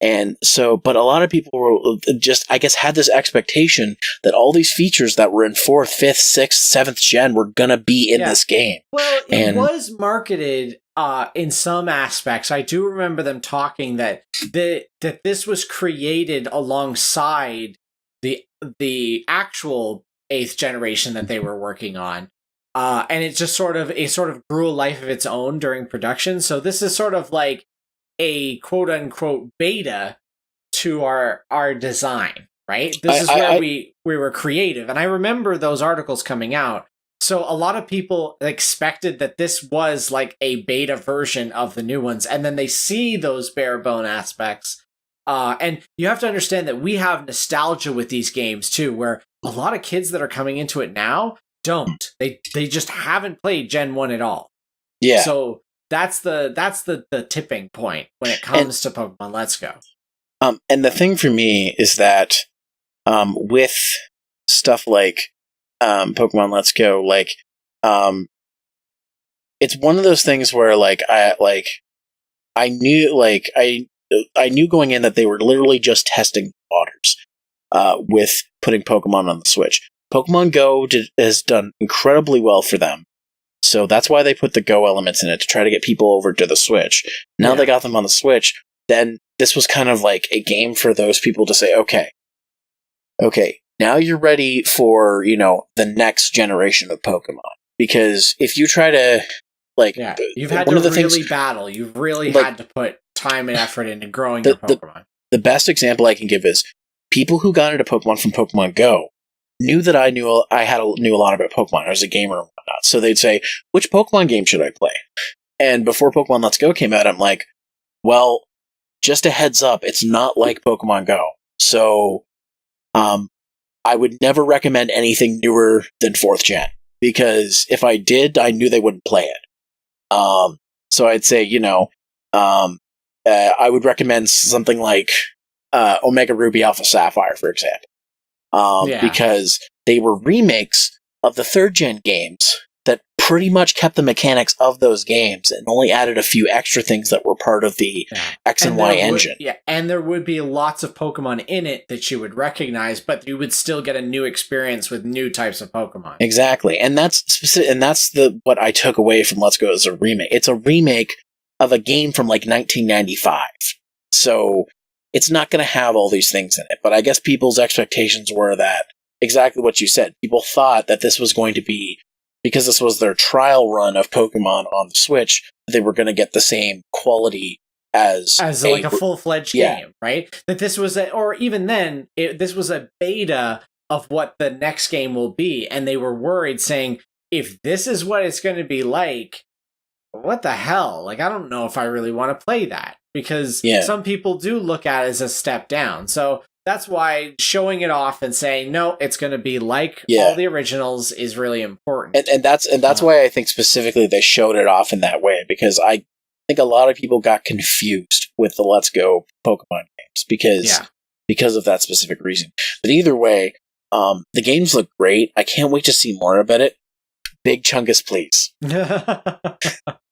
And so, but a lot of people were just, I guess, had this expectation that all these features that were in 4th, 5th, 6th, 7th gen were going to be in this game. Well, it was marketed in some aspects. I do remember them talking that this was created alongside the actual 8th generation that they were working on. And it just sort of grew a life of its own during production. So this is sort of like a quote-unquote beta to our design, right? This is where we were creative. And I remember those articles coming out So a lot of people expected that this was like a beta version of the new ones, and then they see those bare bone aspects. And you have to understand that we have nostalgia with these games too, where a lot of kids that are coming into it now don't. They just haven't played Gen 1 at all. Yeah. So that's the tipping point when it comes to Pokemon Let's Go. And the thing for me is that with stuff like Pokemon Let's Go, like it's one of those things where I knew going in that they were literally just testing waters with putting Pokemon on the Switch. Pokemon Go has done incredibly well for them. So that's why they put the Go elements in it, to try to get people over to the Switch. Now they got them on the Switch, then this was kind of like a game for those people to say, okay, now you're ready for, the next generation of Pokemon. Because if you try to, you've had to really battle. You've really had to put time and effort into growing your Pokemon. The best example I can give is people who got into Pokemon from Pokemon Go knew that I knew a lot about Pokemon. I was a gamer and whatnot. So they'd say, which Pokemon game should I play? And before Pokemon Let's Go came out, I'm like, well, just a heads up, it's not like Pokemon Go. So I would never recommend anything newer than 4th gen. Because if I did, I knew they wouldn't play it. So I'd say, I would recommend something like Omega Ruby Alpha Sapphire, for example. Because they were remakes of the 3rd gen games that pretty much kept the mechanics of those games and only added a few extra things that were part of the X and Y engine. And there would be lots of Pokemon in it that you would recognize, but you would still get a new experience with new types of Pokemon. Exactly, and that's specific, and that's what I took away from Let's Go as a remake. It's a remake of a game from 1995, so it's not going to have all these things in it. But I guess people's expectations were that exactly what you said. People thought that this was going to be, because this was their trial run of Pokemon on the Switch, they were going to get the same quality as a full-fledged game, right? That this was this was a beta of what the next game will be, and they were worried, saying, if this is what it's going to be like, what the hell? I don't know if I really want to play that, because some people do look at it as a step down. So that's why showing it off and saying, no, it's going to be like all the originals is really important. And that's why I think specifically they showed it off in that way, because I think a lot of people got confused with the Let's Go Pokemon games because of that specific reason. But either way, the games look great. I can't wait to see more about it. Big Chungus, please.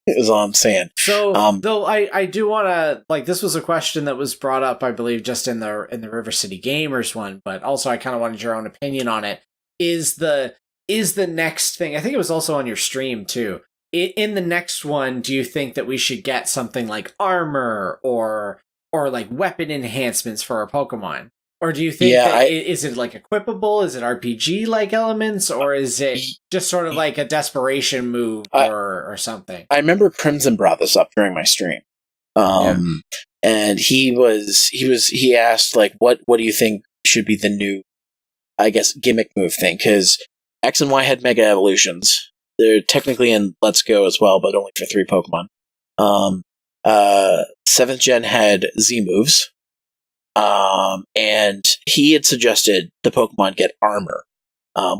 Is all I'm saying. So, though I do want to, this was a question that was brought up, I believe, just in the River City Gamers one, but also I kind of wanted your own opinion on it. Is the next thing, I think it was also on your stream too, in the next one, do you think that we should get something like armor or weapon enhancements for our Pokemon? Or do you think is it equipable? Is it RPG elements, or is it just sort of like a desperation move or something? I remember Crimson brought this up during my stream, and he asked what do you think should be the new, I guess, gimmick move thing? Because X and Y had Mega Evolutions. They're technically in Let's Go as well, but only for 3 Pokemon. 7th gen had Z moves. And he had suggested the Pokemon get armor,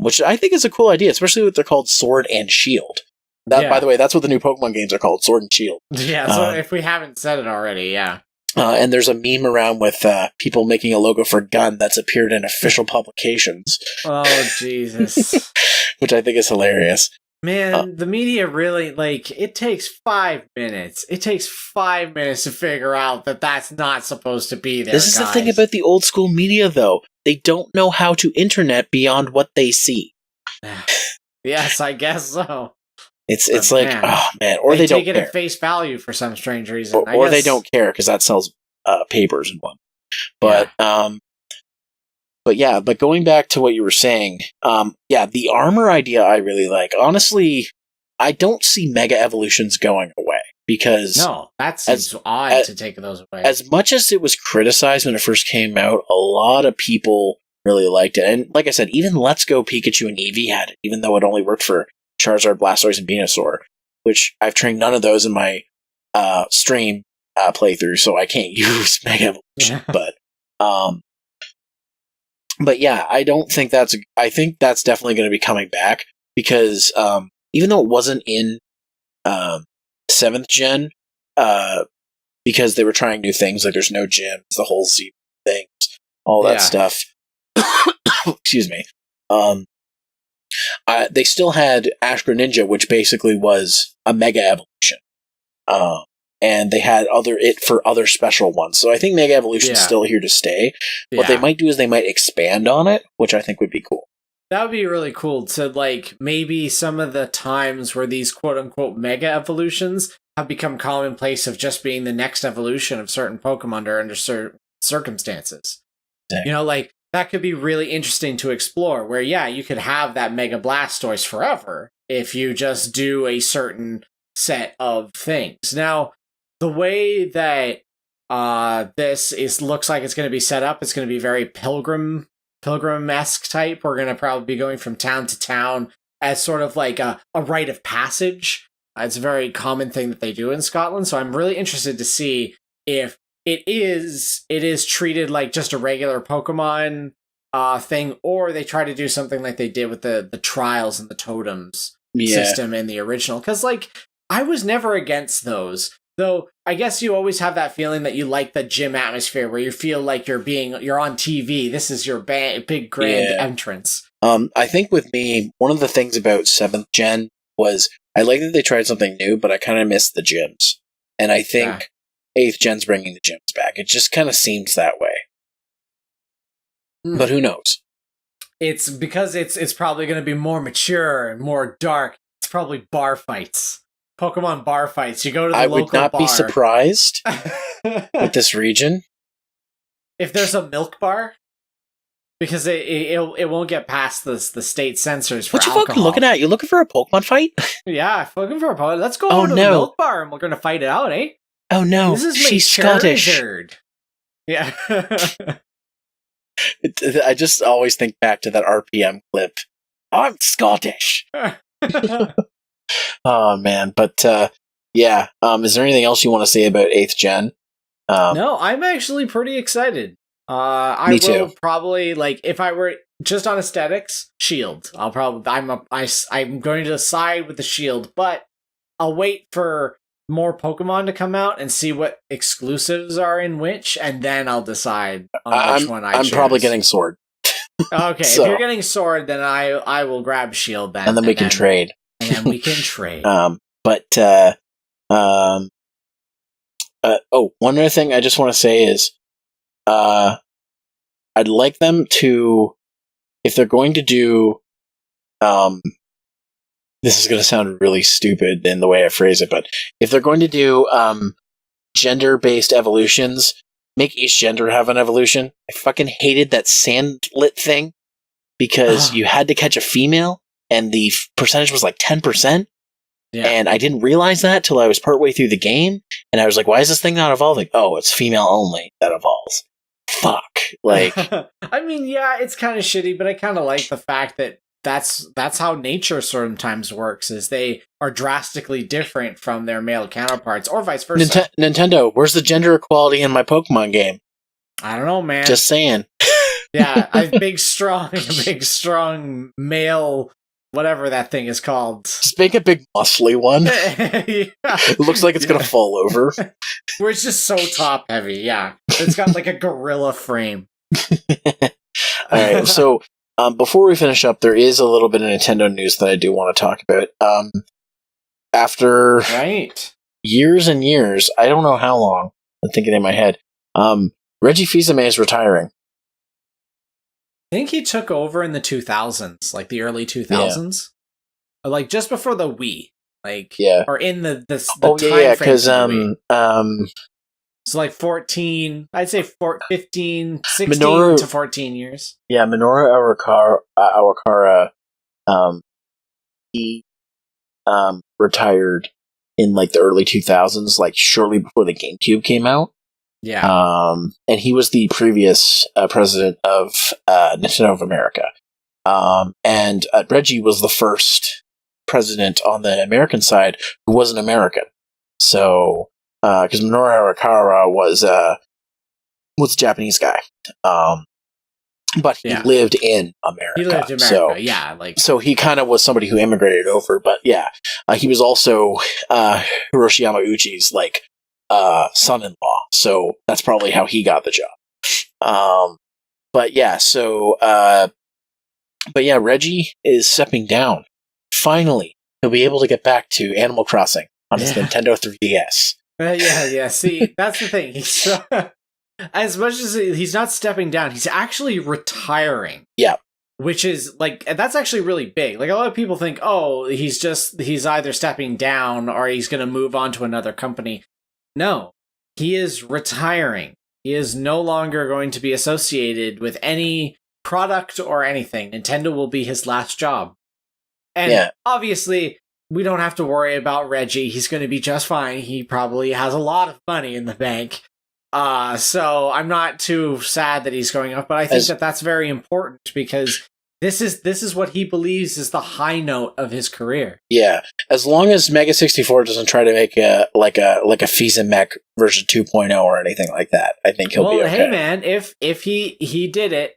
which I think is a cool idea, especially what they're called Sword and Shield. By the way, that's what the new Pokemon games are called, Sword and Shield. Yeah, so if we haven't said it already, and there's a meme around with people making a logo for Gun that's appeared in official publications. Oh, Jesus. Which I think is hilarious. Man, the media really, it takes 5 minutes. It takes 5 minutes to figure out that that's not supposed to be there, This is the thing about the old school media, though. They don't know how to internet beyond what they see. Yes, I guess so. It's oh, man. Or they don't care. They take it at face value for some strange reason. Or they don't care, because that sells papers and one. But, But going back to what you were saying, the armor idea I really like. Honestly, I don't see Mega Evolutions going away, because that seems odd to take those away. As much as it was criticized when it first came out, a lot of people really liked it. And like I said, even Let's Go Pikachu and Eevee had it, even though it only worked for Charizard, Blastoise, and Venusaur, which I've trained none of those in my stream playthrough, so I can't use Mega Evolution. But yeah, I don't think I think that's definitely going to be coming back because even though it wasn't in 7th gen, because they were trying new things, like there's no gyms, the whole Z things, all that stuff. Excuse me. They still had Ash Greninja, which basically was a Mega Evolution. And they had for other special ones. So I think Mega Evolution is still here to stay. What they might do is they might expand on it, which I think would be cool. That would be really cool to, like, maybe some of the times where these quote-unquote Mega Evolutions have become commonplace of just being the next evolution of certain Pokemon under certain circumstances. Dang. You know, like, that could be really interesting to explore, where, you could have that Mega Blastoise forever if you just do a certain set of things. Now, the way that this looks like it's going to be set up, it's going to be very Pilgrim-esque type. We're going to probably be going from town to town as sort of like a rite of passage. It's a very common thing that they do in Scotland, so I'm really interested to see if it is treated like just a regular Pokemon thing, or they try to do something like they did with the trials and the totems system in the original. Because, like, I was never against those. Though, I guess you always have that feeling that you like the gym atmosphere where you feel like you're on TV. This is your big grand entrance. I think with me, one of the things about 7th gen was I like that they tried something new, but I kind of missed the gyms. And I think 8th gen's bringing the gyms back. It just kind of seems that way. But who knows? It's because it's probably going to be more mature and more dark. It's probably bar fights. Pokemon bar fights. You go to the local bar. I would not be surprised with this region. If there's a milk bar, because it won't get past the state censors for alcohol. What you fucking looking at? You looking for a Pokemon fight? Yeah, looking for a Pokemon. Let's go to the milk bar and we're going to fight it out, eh? Oh no, this is she's Scottish. Yeah. I just always think back to that RPM clip. I'm Scottish. Oh man, but is there anything else you want to say about 8th gen? No, I'm actually pretty excited. I will probably, like, if I were just on aesthetics, Shield. I'm going to side with the Shield, but I'll wait for more Pokemon to come out and see what exclusives are in which, and then I'll decide on which one I choose. I'm probably getting Sword. Okay, so, if you're getting Sword, then I will grab Shield then. And then we can trade. And then we can trade. One other thing I just want to say is, I'd like them to, if they're going to do, this is going to sound really stupid in the way I phrase it, but if they're going to do gender-based evolutions, make each gender have an evolution. I fucking hated that Sandlit thing because you had to catch a female and the percentage was like 10%. Yeah. And I didn't realize that till I was partway through the game, and I was like, why is this thing not evolving? Oh, it's female only that evolves. Fuck. Like, I mean, yeah, it's kind of shitty, but I kind of like the fact that that's how nature sometimes works, is they are drastically different from their male counterparts, or vice versa. Nintendo, where's the gender equality in my Pokemon game? I don't know, man. Just saying. Yeah, a big strong male, whatever that thing is called. Just make a big muscly one. It looks like it's gonna fall over. Where it's just so top heavy, yeah. It's got like a gorilla frame. Alright, so before we finish up, there is a little bit of Nintendo news that I do want to talk about. After years and years, I don't know how long, I'm thinking in my head, Reggie Fils-Aimé is retiring. I think he took over in the 2000s, like the early 2000s. Yeah. Like just before the Wii. Like, or in the time frame because so like 14, I'd say 15, 16 to 14 years. Yeah, Minoru Awakara, he retired in like the early 2000s, like shortly before the GameCube came out. Yeah. And he was the previous president of Nintendo of America. And Reggie was the first president on the American side who wasn't American. So, because Minoru Arakawa was a Japanese guy. But he lived in America. He lived in America, so he kind of was somebody who immigrated over. But yeah, he was also Hiroshi Yamauchi's son-in-law. So that's probably how he got the job. But yeah, Reggie is stepping down. Finally, he'll be able to get back to Animal Crossing on his Nintendo 3DS. Yeah. See, that's the thing. He's as much as he's not stepping down, he's actually retiring. Yeah. Which is, that's actually really big. Like, a lot of people think, oh, he's either stepping down or he's going to move on to another company. No, he is retiring. He is no longer going to be associated with any product or anything. Nintendo will be his last job. And obviously, we don't have to worry about Reggie. He's going to be just fine. He probably has a lot of money in the bank. So I'm not too sad that he's going off, but I think that's very important because this is what he believes is the high note of his career. Yeah, as long as Mega 64 doesn't try to make a Fisa Mech version 2.0 or anything like that, I think he'll be okay. Hey man, if he did it,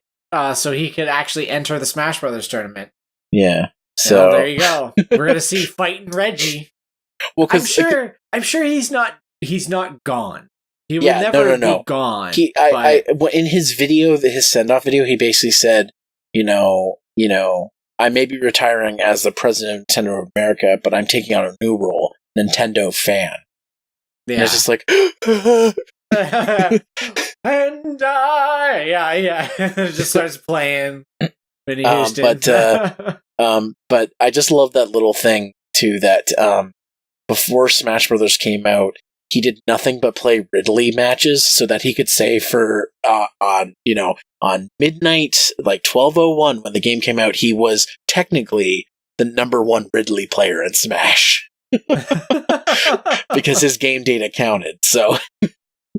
so he could actually enter the Smash Brothers tournament. Yeah. So there you go. We're gonna see fighting Reggie. Well, I'm sure he's not gone. He will never be gone. In his video, his send-off video, he basically said, I may be retiring as the president of Nintendo of America, but I'm taking on a new role, Nintendo fan. Yeah. And it's just like, and I, it just starts playing. But I just love that little thing too. That before Smash Brothers came out, he did nothing but play Ridley matches so that he could say for on midnight, like 12:01 when the game came out, he was technically the number one Ridley player in Smash because his game data counted. So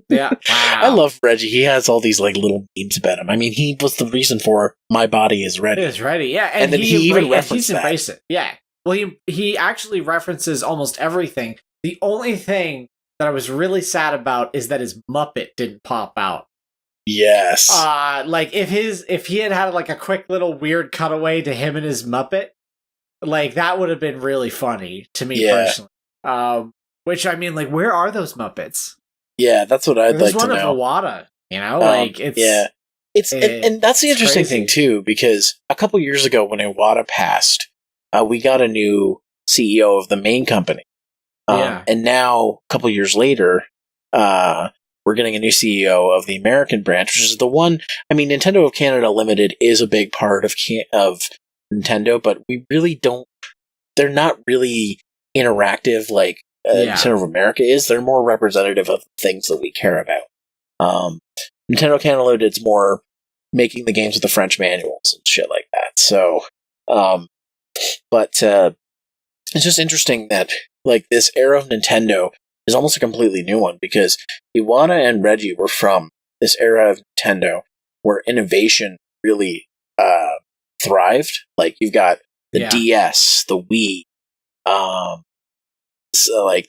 yeah, wow. I love Reggie. He has all these little memes about him. I mean, he was the reason for "My Body Is Ready." It's ready, yeah, and then he even referenced that. It. Yeah, well, he actually references almost everything. The only thing that I was really sad about is that his Muppet didn't pop out. Yes. If he had a quick little weird cutaway to him and his Muppet, that would have been really funny to me personally. Which I mean, where are those Muppets? Yeah, that's what I'd like to know. There's one of Iwata, it's and that's the interesting thing too, because a couple years ago when Iwata passed, we got a new CEO of the main company. And now, a couple years later, we're getting a new CEO of the American branch, which is the one. I mean, Nintendo of Canada Limited is a big part of Nintendo, but we really don't. They're not really interactive like Nintendo of America is. They're more representative of things that we care about. Nintendo of Canada Limited is more making the games with the French manuals and shit like that. So, it's just interesting that this era of Nintendo is almost a completely new one because Iwata and Reggie were from this era of Nintendo where innovation really thrived. You've got the DS, the Wii, the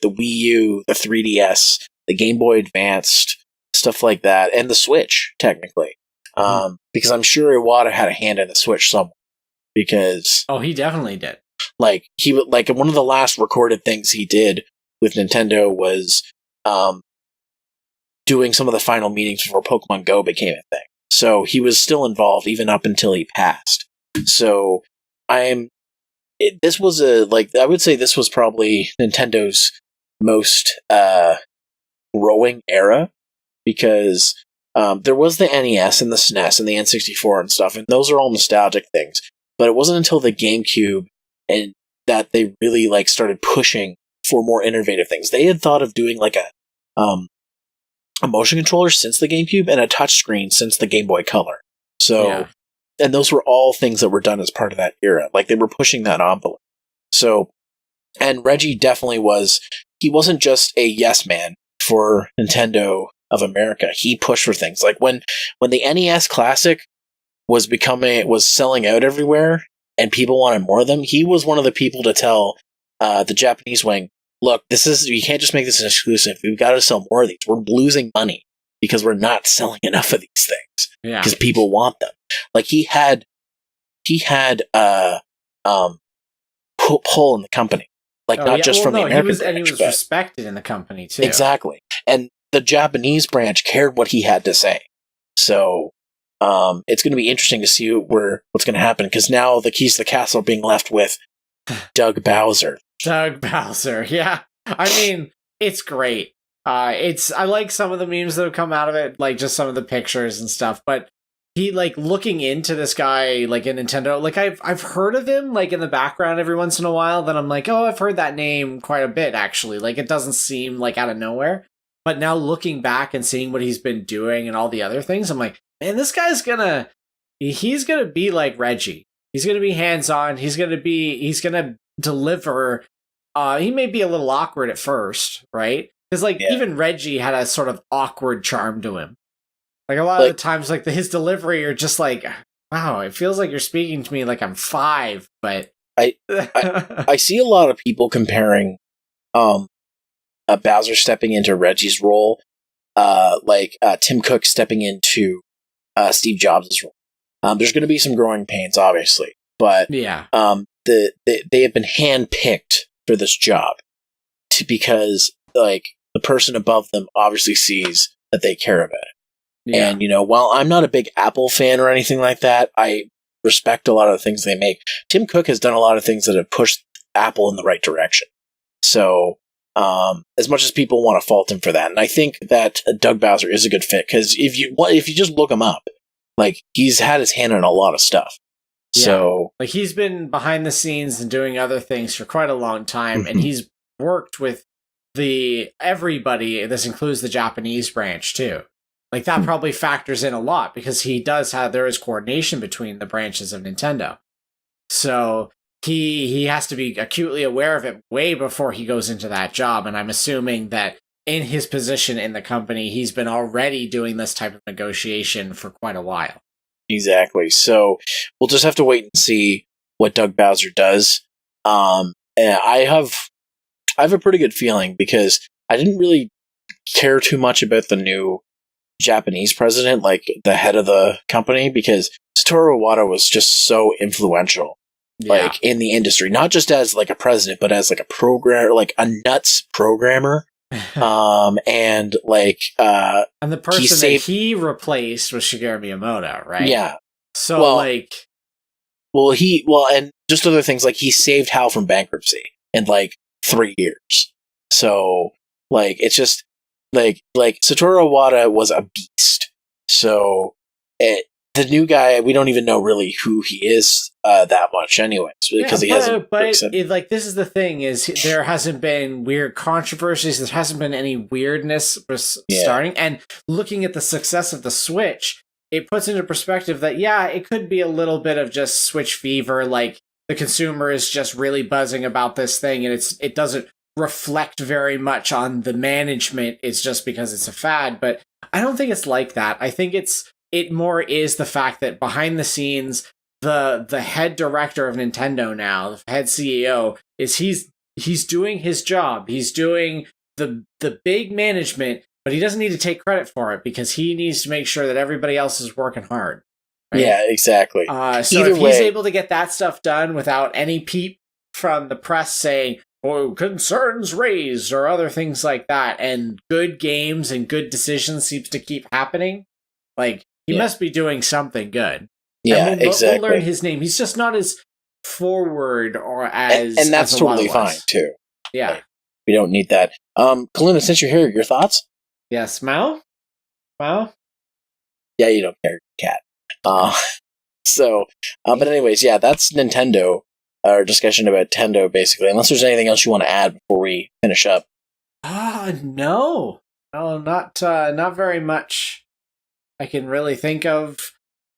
Wii U, the 3DS, the Game Boy Advanced, stuff like that, and the Switch, technically. Because I'm sure Iwata had a hand in the Switch somewhere. Because he definitely did. He one of the last recorded things he did with Nintendo was doing some of the final meetings before Pokemon Go became a thing. So he was still involved even up until he passed. So I would say this was probably Nintendo's most growing era because there was the NES and the SNES and the N64 and stuff, and those are all nostalgic things. But it wasn't until the GameCube and that they really started pushing for more innovative things. They had thought of doing a motion controller since the GameCube and a touchscreen since the Game Boy Color. So, and those were all things that were done as part of that era. They were pushing that envelope. So, and Reggie definitely was. He wasn't just a yes man for Nintendo of America. He pushed for things when the NES Classic was selling out everywhere. and people wanted more of them, he was one of the people to tell the Japanese wing, look, you can't just make this an exclusive. We've got to sell more of these. We're losing money because we're not selling enough of these things because people want them. Like he had pull in the company, like not just from the American branch, and he was respected in the company too. Exactly, and the Japanese branch cared what he had to say. So it's going to be interesting to see what's going to happen, because now the keys to the castle are being left with Doug Bowser. Doug Bowser, yeah. I mean, it's great. I like some of the memes that have come out of it, like just some of the pictures and stuff. But he, like, looking into this guy, like in Nintendo, like I've heard of him, like in the background every once in a while. Then I'm like, oh, I've heard that name quite a bit actually. Like it doesn't seem like out of nowhere. But now looking back and seeing what he's been doing and all the other things, I'm like, man, this guy's he's gonna be like Reggie. He's gonna be hands-on. He's gonna deliver. He may be a little awkward at first, right? Because even Reggie had a sort of awkward charm to him. Like a lot of the times, like his delivery are just like, wow, it feels like you're speaking to me like I'm 5. But I see a lot of people comparing Bowser stepping into Reggie's role, like Tim Cook stepping into Steve Jobs' role. There's going to be some growing pains, obviously, but they have been handpicked for this job because like the person above them obviously sees that they care about it. Yeah. And while I'm not a big Apple fan or anything like that, I respect a lot of the things they make. Tim Cook has done a lot of things that have pushed Apple in the right direction. So as much as people want to fault him for that, and I think that Doug Bowser is a good fit, because if you just look him up, like he's had his hand in a lot of stuff. Yeah. So like he's been behind the scenes and doing other things for quite a long time, and he's worked with everybody. This includes the Japanese branch too. Like that probably factors in a lot, because there is coordination between the branches of Nintendo. So he has to be acutely aware of it way before he goes into that job. And I'm assuming that in his position in the company, he's been already doing this type of negotiation for quite a while. Exactly. So we'll just have to wait and see what Doug Bowser does. And I have a pretty good feeling, because I didn't really care too much about the new Japanese president, like the head of the company, because Satoru Iwata was just so influential. Like in the industry, not just as like a president, but as like a programmer, like a nuts programmer. And like, and the person he replaced was Shigeru Miyamoto, right? Yeah. So and just other things, like he saved HAL from bankruptcy in like 3 years. So like, it's just like Satoru Iwata was a beast. So the new guy, we don't even know really who he is that much, anyways, because he hasn't. But this is the thing: is there hasn't been weird controversies. There hasn't been any weirdness starting. And looking at the success of the Switch, it puts into perspective that it could be a little bit of just Switch fever. Like the consumer is just really buzzing about this thing, and it doesn't reflect very much on the management. It's just because it's a fad. But I don't think it's like that. I think it more is the fact that behind the scenes, the head director of Nintendo now, the head CEO, is he's doing his job. He's doing the big management, but he doesn't need to take credit for it, because he needs to make sure that everybody else is working hard. Right? Yeah, exactly. So if he's able to get that stuff done without any peep from the press saying, "Oh, concerns raised," or other things like that, and good games and good decisions seems to keep happening, like, he must be doing something good. Yeah, exactly. We'll learn his name. He's just not as forward or as... And that's totally fine, too. Yeah. Like, we don't need that. Kaluna, since you're here, your thoughts? Yes, Mao? Yeah, you don't care, cat. But anyways, that's Nintendo. Our discussion about Nintendo, basically. Unless there's anything else you want to add before we finish up. No, not very much I can really think of.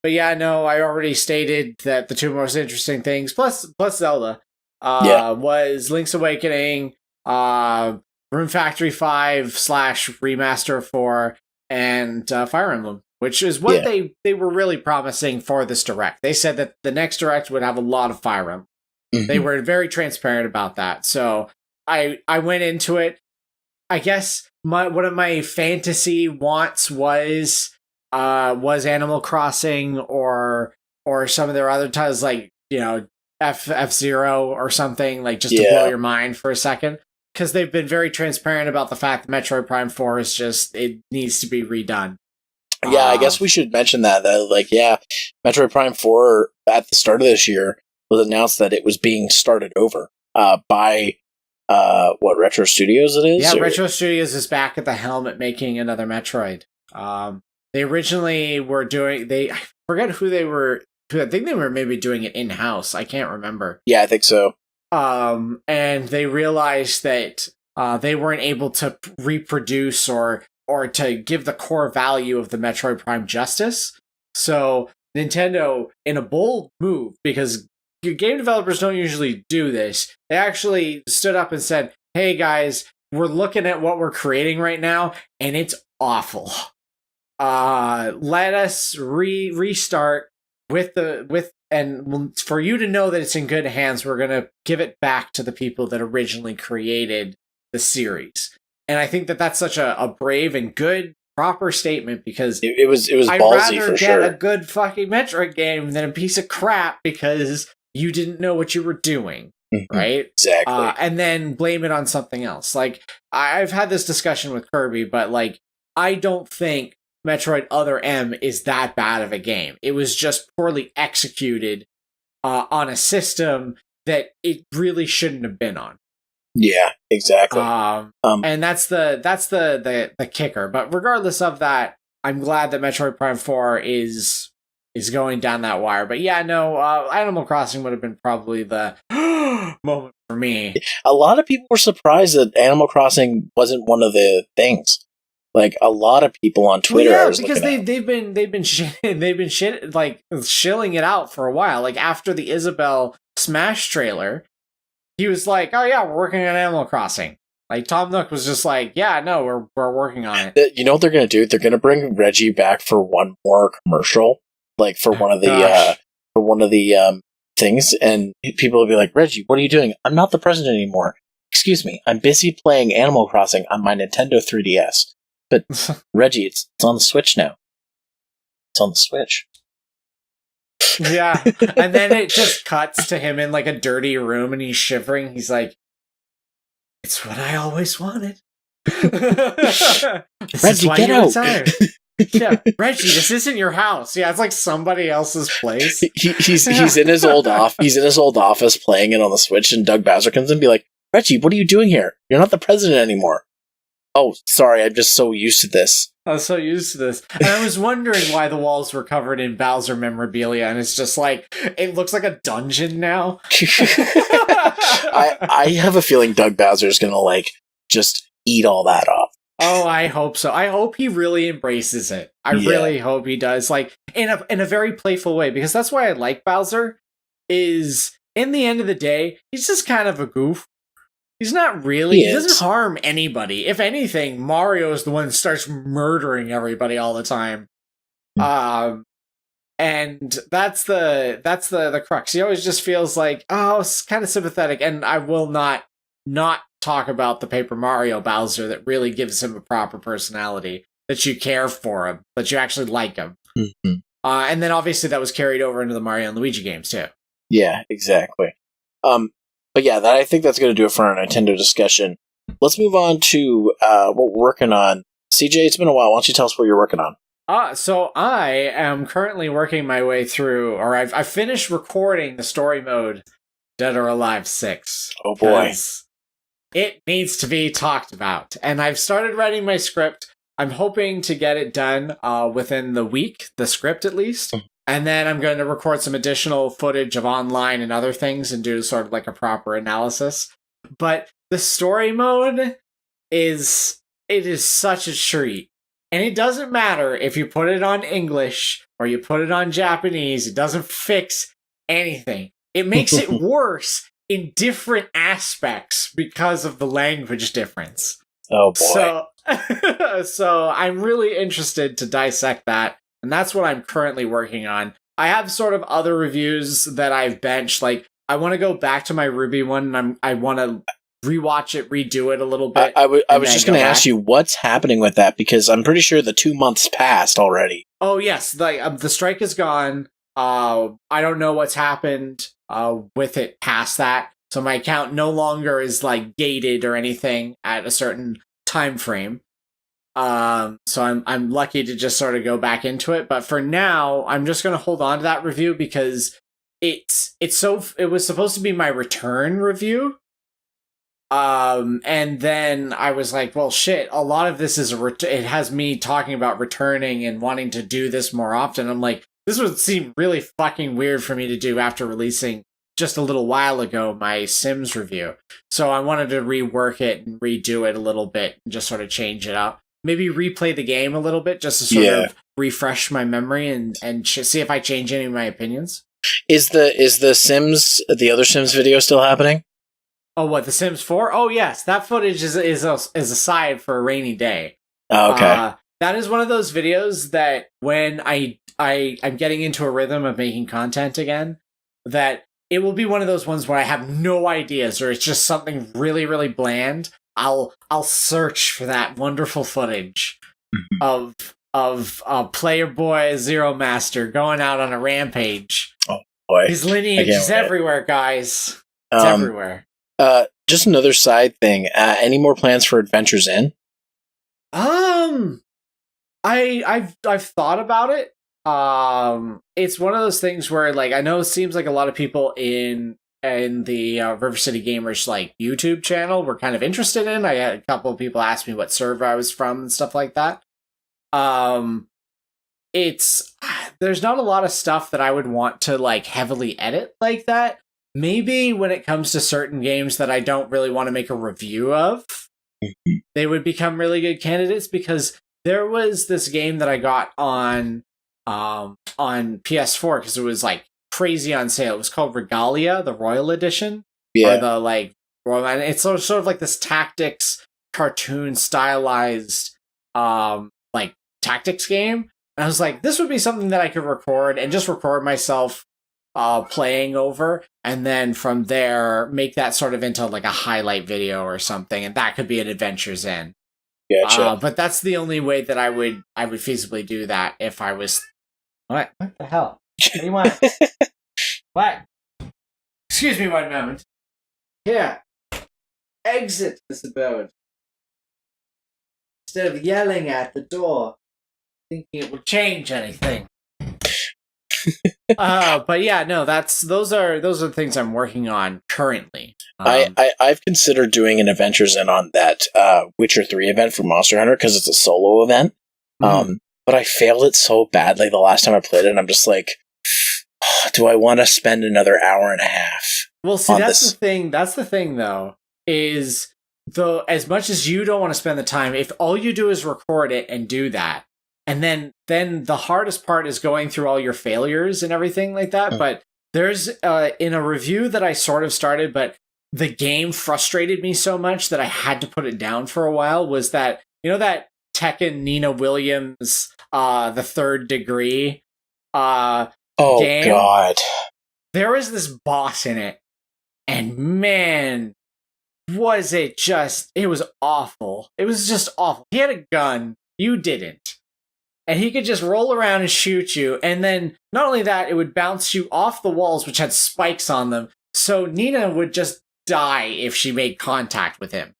But I already stated that the two most interesting things, plus Zelda, was Link's Awakening, Rune Factory 5 / Remaster 4, and Fire Emblem, which is what they were really promising for this Direct. They said that the next Direct would have a lot of Fire Emblem. Mm-hmm. They were very transparent about that. So I went into it. I guess one of my fantasy wants was Animal Crossing or some of their other titles, like, you know, F-Zero or something, like, just to blow your mind for a second. Because they've been very transparent about the fact that Metroid Prime 4 is just, it needs to be redone. Yeah, I guess we should mention that like, Metroid Prime 4 at the start of this year was announced that it was being started over by Retro Studios it is? Yeah, Retro Studios is back at the helm at making another Metroid. They originally were doing, I forget who they were, I think they were maybe doing it in-house. I can't remember. Yeah, I think so. And they realized that they weren't able to reproduce or to give the core value of the Metroid Prime justice. So Nintendo, in a bold move, because game developers don't usually do this, they actually stood up and said, hey guys, we're looking at what we're creating right now, and it's awful. Let us restart and for you to know that it's in good hands, we're going to give it back to the people that originally created the series. And I think that that's such a brave and good, proper statement, because it was I'd ballsy rather for sure. get a good fucking Metroid game than a piece of crap because you didn't know what you were doing, right? Exactly. And then blame it on something else. Like, I've had this discussion with Kirby, but like, I don't think Metroid Other M is that bad of a game. It was just poorly executed on a system that it really shouldn't have been on. Yeah, exactly. And that's the kicker. But regardless of that, I'm glad that Metroid Prime 4 is going down that wire. But yeah, no, Animal Crossing would have been probably the moment for me. A lot of people were surprised that Animal Crossing wasn't one of the things. Like, a lot of people on Twitter, because they've been shilling it out for a while. Like, after the Isabelle Smash trailer, he was like, "Oh yeah, we're working on Animal Crossing." Like, Tom Nook was just like, "Yeah, no, we're working on it." You know what they're gonna do? They're gonna bring Reggie back for one more commercial, like for one of the things, and people will be like, "Reggie, what are you doing?" "I'm not the president anymore. Excuse me, I'm busy playing Animal Crossing on my Nintendo 3DS." But Reggie, it's on the Switch now. It's on the Switch. Yeah, and then it just cuts to him in like a dirty room, and he's shivering. He's like, "It's what I always wanted." Reggie, get out! Yeah, Reggie, this isn't your house. Yeah, it's like somebody else's place. He's in his old office playing it on the Switch, and Doug Bowser comes in and be like, "Reggie, what are you doing here? You're not the president anymore." "Oh, sorry, I'm just so used to this." I was so used to this. And I was wondering why the walls were covered in Bowser memorabilia, and it's just like, it looks like a dungeon now. I have a feeling Doug Bowser's gonna, like, just eat all that up. Oh, I hope so. I hope he really embraces it. I really hope he does, like, in a very playful way, because that's why I like Bowser, is, in the end of the day, he's just kind of a goof. He's not really. He doesn't harm anybody. If anything, Mario is the one that starts murdering everybody all the time. And that's the crux. He always just feels like, oh, it's kind of sympathetic. And I will not talk about the Paper Mario Bowser that really gives him a proper personality, that you care for him, that you actually like him. Mm-hmm. And then obviously that was carried over into the Mario and Luigi games too. Yeah, exactly. But yeah, I think that's going to do it for our Nintendo discussion. Let's move on to what we're working on. CJ, it's been a while. Why don't you tell us what you're working on? So I am currently working my way through, or I've finished recording the story mode Dead or Alive 6. Oh boy. It needs to be talked about. And I've started writing my script. I'm hoping to get it done within the week, the script at least. And then I'm going to record some additional footage of online and other things and do sort of like a proper analysis. But the story mode is such a treat. And it doesn't matter if you put it on English or you put it on Japanese. It doesn't fix anything. It makes it worse in different aspects because of the language difference. Oh boy. So I'm really interested to dissect that. And that's what I'm currently working on. I have sort of other reviews that I've benched. Like, I want to go back to my Ruby one, and I want to rewatch it, redo it a little bit. I was just going to ask you what's happening with that, because I'm pretty sure the 2 months passed already. Oh yes, like the strike is gone. I don't know what's happened with it past that, so my account no longer is like gated or anything at a certain time frame. So I'm lucky to just sort of go back into it. But for now, I'm just gonna hold on to that review because it was supposed to be my return review. And then I was like, well, shit, a lot of this is it has me talking about returning and wanting to do this more often. I'm like, this would seem really fucking weird for me to do after releasing just a little while ago my Sims review. So I wanted to rework it and redo it a little bit and just sort of change it up. Maybe replay the game a little bit just to sort of refresh my memory and see if I change any of my opinions. Is the other Sims video still happening? Oh, what, The Sims 4? Oh, yes. That footage is aside for a rainy day. Oh, okay. That is one of those videos that when I'm getting into a rhythm of making content again, that it will be one of those ones where I have no ideas or it's just something really, really bland. I'll search for that wonderful footage of player boy Zeromaster going out on a rampage. Oh, boy. His lineage is everywhere, guys. It's everywhere. Just another side thing. Any more plans for Adventures In? I've thought about it. It's one of those things where, like, I know it seems like a lot of people in the River City Gamers like YouTube channel were kind of interested in. I had a couple of people ask me what server I was from and stuff like that. There's not a lot of stuff that I would want to like heavily edit like that. Maybe when it comes to certain games that I don't really want to make a review of, they would become really good candidates, because there was this game that I got on PS4 because it was like crazy on sale. It was called Regalia, the Royal Edition. Yeah. Or the like Royal, and it's sort of like this tactics cartoon stylized like tactics game. And I was like, this would be something that I could record and just record myself playing over, and then from there make that sort of into like a highlight video or something, and that could be an Adventures In. Gotcha. But that's the only way that I would feasibly do that if I was. What the hell? What do you want? What? Excuse me one moment. Here. Exit this abode. Instead of yelling at the door, thinking it would change anything. But yeah, no, those are the things I'm working on currently. I've considered doing an Adventures In on that Witcher 3 event for Monster Hunter because it's a solo event. But I failed it so badly the last time I played it, and I'm just like, do I want to spend another hour and a half? Well, see, the thing. That's the thing, though, is as much as you don't want to spend the time, if all you do is record it and do that, and then the hardest part is going through all your failures and everything like that. But there's in a review that I sort of started, but the game frustrated me so much that I had to put it down for a while, was that, that Tekken Nina Williams, the Third Degree game? God. There was this boss in it, and man, was it was awful. It was just awful. He had a gun, you didn't. And he could just roll around and shoot you, and then, not only that, it would bounce you off the walls, which had spikes on them, so Nina would just die if she made contact with him.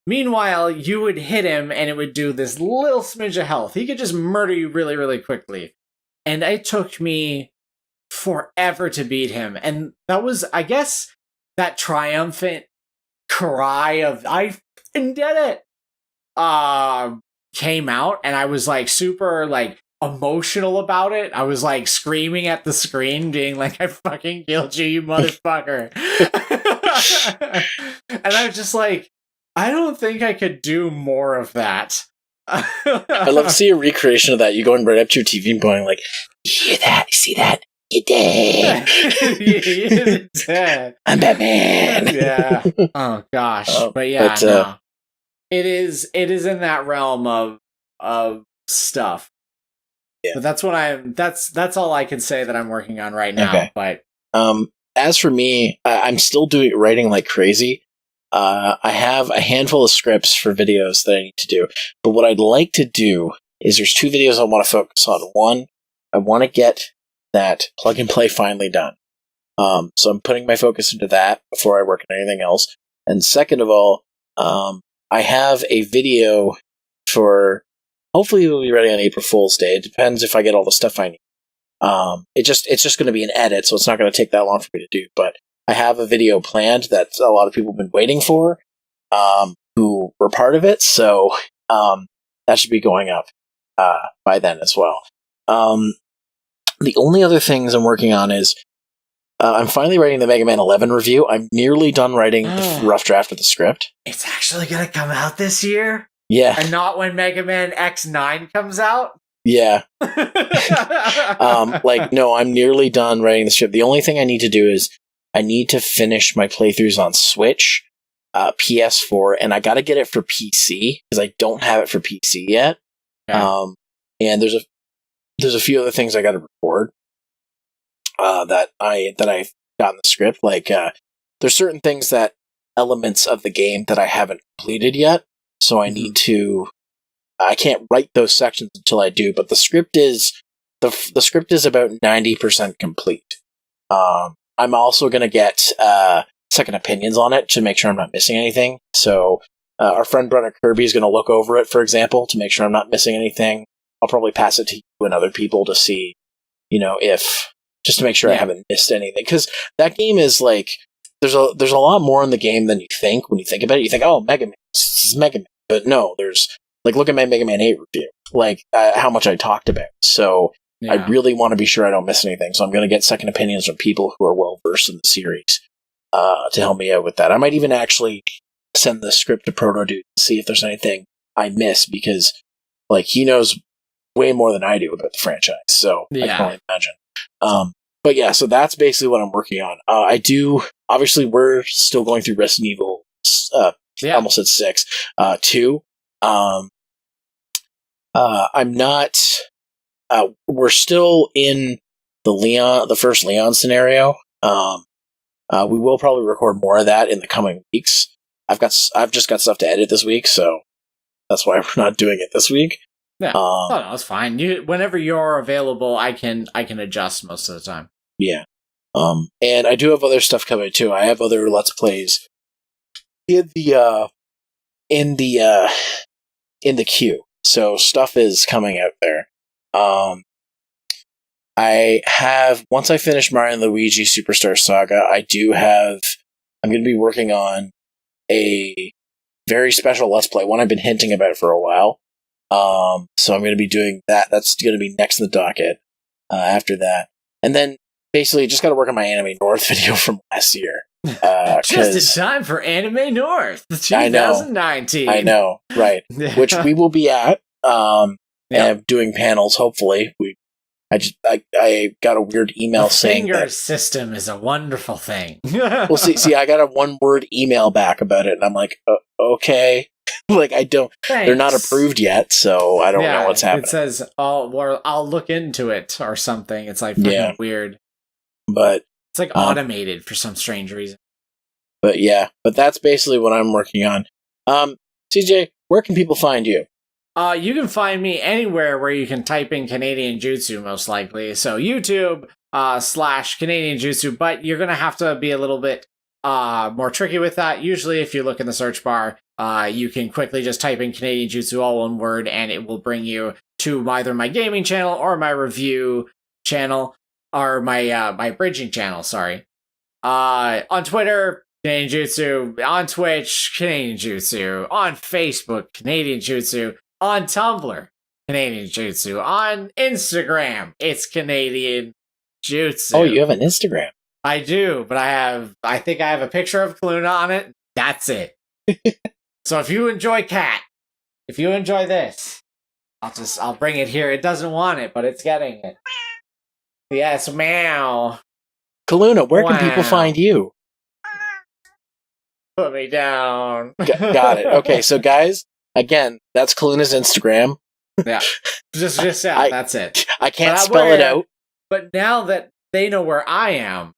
Meanwhile, you would hit him, and it would do this little smidge of health. He could just murder you really, really quickly. And it took me forever to beat him. And that was, I guess, that triumphant cry of, I did it! Came out, and I was like super like emotional about it. I was like screaming at the screen, being like, I fucking killed you, you motherfucker. And I was just like, I don't think I could do more of that. I'd love to see a recreation of that. You going right up to your TV and going like, you hear that? You see that? You're dead. You're dead. I'm Batman. Yeah. Oh gosh. But yeah, no. It is in that realm of stuff. Yeah. But that's all I can say that I'm working on right now. Okay. But as for me, I'm still writing like crazy. I have a handful of scripts for videos that I need to do, but what I'd like to do is there's 2 videos I want to focus on. One, I want to get that plug and play finally done. So I'm putting my focus into that before I work on anything else. And second of all, I have a video for, hopefully it will be ready on April Fool's Day. It depends if I get all the stuff I need. It's just going to be an edit, so it's not going to take that long for me to do. But I have a video planned that a lot of people have been waiting for, who were part of it. So that should be going up by then as well. The only other things I'm working on is I'm finally writing the Mega Man 11 review. I'm nearly done writing the rough draft of the script. It's actually going to come out this year? Yeah. And not when Mega Man X9 comes out? Yeah. No, I'm nearly done writing the script. The only thing I need to do is I need to finish my playthroughs on Switch, PS4, and I got to get it for PC because I don't have it for PC yet. Okay. And there's a few other things I got to record that I've got in the script. Like there's certain things that elements of the game that I haven't completed yet, so I need to. I can't write those sections until I do, but the script is about 90% complete. I'm also going to get second opinions on it to make sure I'm not missing anything. So our friend Brenna Kirby is going to look over it, for example, to make sure I'm not missing anything. I'll probably pass it to you and other people to see, if just to make sure I haven't missed anything. Because that game is like there's a lot more in the game than you think when you think about it. You think, oh, Mega Man, this is Mega Man, but no, there's. Like, look at my Mega Man 8 review. Like, how much I talked about. So, I really want to be sure I don't miss anything. So, I'm going to get second opinions from people who are well-versed in the series to help me out with that. I might even actually send the script to Proto Dude and see if there's anything I miss, because, like, he knows way more than I do about the franchise. So, I can only imagine. But, yeah, so that's basically what I'm working on. Obviously, we're still going through Resident Evil, almost at 6, 2. I'm not. We're still in the first Leon scenario. We will probably record more of that in the coming weeks. I've just got stuff to edit this week, so that's why we're not doing it this week. Yeah, no, it's fine. Whenever you're available, I can adjust most of the time. Yeah. And I do have other stuff coming too. I have other Let's Plays in the queue. So stuff is coming out there. I have, once I finish Mario and Luigi Superstar Saga, I'm going to be working on a very special Let's Play, one I've been hinting about for a while. So I'm going to be doing that. That's going to be next in the docket after that. And then basically just got to work on my Anime North video from last year. Just in time for Anime North 2019. I know, right? Which we will be at, and doing panels. Hopefully, I got a weird email saying finger that system is a wonderful thing. Well, see, I got a 1-word email back about it, and I'm like, okay, like Thanks. They're not approved yet, so I don't know what's happening. It says, I'll look into it or something. It's like fucking weird, but. It's like automated for some strange reason. But that's basically what I'm working on. CJ, where can people find you? You can find me anywhere where you can type in Canadian Jutsu, most likely. So YouTube /Canadian Jutsu, but you're going to have to be a little bit more tricky with that. Usually if you look in the search bar, you can quickly just type in Canadian Jutsu, all one word, and it will bring you to either my gaming channel or my review channel. Or my bridging channel, sorry. On Twitter, Canadian Jutsu. On Twitch, Canadian Jutsu. On Facebook, Canadian Jutsu. On Tumblr, Canadian Jutsu. On Instagram, it's Canadian Jutsu. Oh, you have an Instagram? I do, but I think I have a picture of Kaluna on it. That's it. So if you enjoy Cat, if you enjoy this, I'll bring it here. It doesn't want it, but it's getting it. Yes, meow. Kaluna, where can people find you? Put me down. Got it. Okay, so guys, again, that's Kaluna's Instagram. Yeah. Just yeah, that's it. I can't spell it out. But now that they know where I am,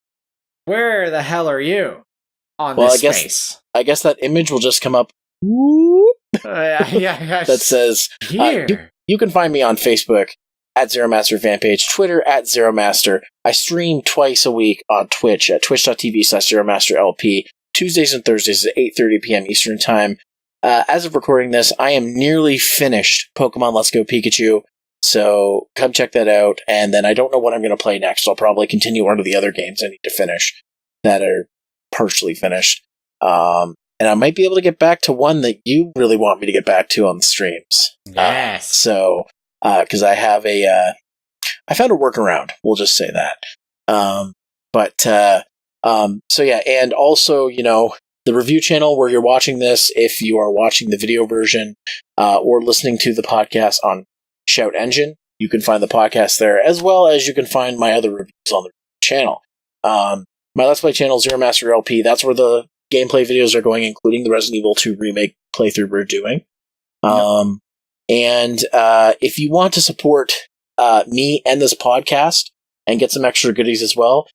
where the hell are you on this space? I guess that image will just come up. Yeah. That says, here. You can find me on Facebook at Zeromaster fan page, Twitter at Zeromaster. I stream twice a week on Twitch at twitch.tv/ZeromasterLP, Tuesdays and Thursdays at 8:30 p.m. Eastern Time. As of recording this, I am nearly finished Pokemon Let's Go Pikachu, so come check that out. And then I don't know what I'm going to play next. I'll probably continue on to the other games I need to finish that are partially finished. And I might be able to get back to one that you really want me to get back to on the streams. Yes. Because I have I found a workaround. We'll just say that. So yeah, and also, the review channel where you're watching this, if you are watching the video version or listening to the podcast on Shout Engine, you can find the podcast there, as well as you can find my other reviews on the channel. My Let's Play channel, Zeromaster LP, that's where the gameplay videos are going, including the Resident Evil 2 remake playthrough we're doing. And if you want to support me and this podcast and get some extra goodies as well,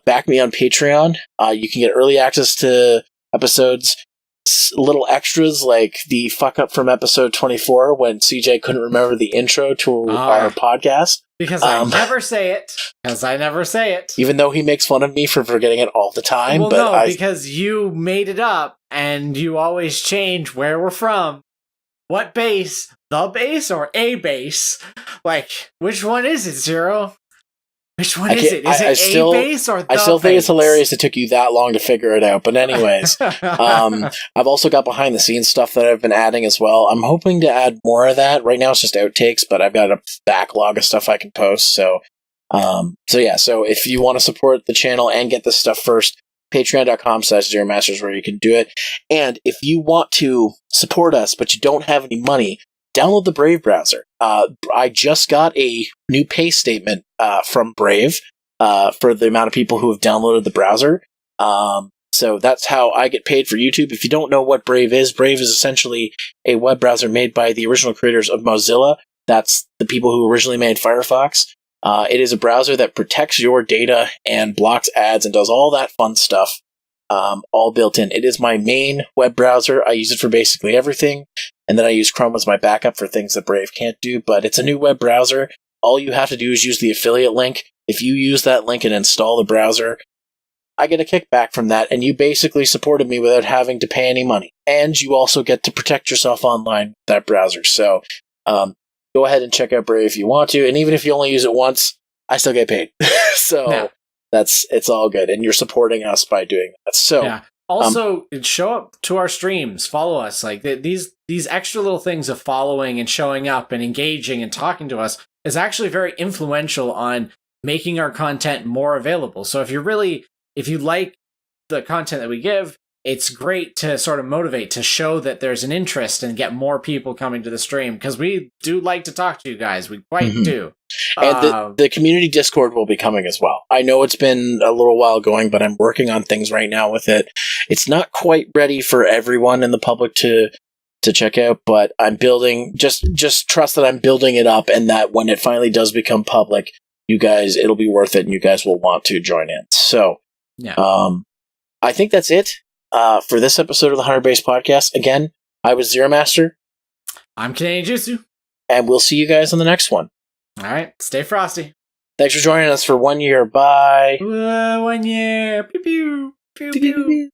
back me on Patreon. You can get early access to episodes, little extras like the fuck up from episode 24 when CJ couldn't remember the intro to our podcast. Because I never say it. Even though he makes fun of me for forgetting it all the time. Well, because you made it up and you always change where we're from. What base? The base or a base? Like, which one is it, Zero? Which one is it? Is it a base or the base? I still think it's hilarious it took you that long to figure it out. But anyways, I've also got behind the scenes stuff that I've been adding as well. I'm hoping to add more of that. Right now it's just outtakes, but I've got a backlog of stuff I can post. So if you want to support the channel and get this stuff first, patreon.com/Zeromaster is where you can do it. And if you want to support us, but you don't have any money, download the Brave browser. I just got a new pay statement from Brave for the amount of people who have downloaded the browser. So that's how I get paid for YouTube. If you don't know what Brave is essentially a web browser made by the original creators of Mozilla. That's the people who originally made Firefox. It is a browser that protects your data and blocks ads and does all that fun stuff, all built in. It is my main web browser. I use it for basically everything. And then I use Chrome as my backup for things that Brave can't do. But it's a new web browser. All you have to do is use the affiliate link. If you use that link and install the browser, I get a kickback from that. And you basically supported me without having to pay any money. And you also get to protect yourself online with that browser. So go ahead and check out Brave if you want to. And even if you only use it once, I still get paid. So it's all good. And you're supporting us by doing that. So yeah. Also, show up to our streams, follow us. Like these extra little things of following and showing up and engaging and talking to us is actually very influential on making our content more available. So if you like the content that we give, it's great to sort of motivate, to show that there's an interest and get more people coming to the stream, because we do like to talk to you guys. We quite do. And the community Discord will be coming as well. I know it's been a little while going, but I'm working on things right now with it. It's not quite ready for everyone in the public to check out, but I'm building, just trust that I'm building it up, and that when it finally does become public, you guys, it'll be worth it and you guys will want to join in. So, I think that's it. For this episode of the 100 Base Podcast. Again, I was Zeromaster. I'm CanadianJutsu. And we'll see you guys on the next one. All right. Stay frosty. Thanks for joining us for 1 year. Bye. 1 year. Pew pew. Pew pew.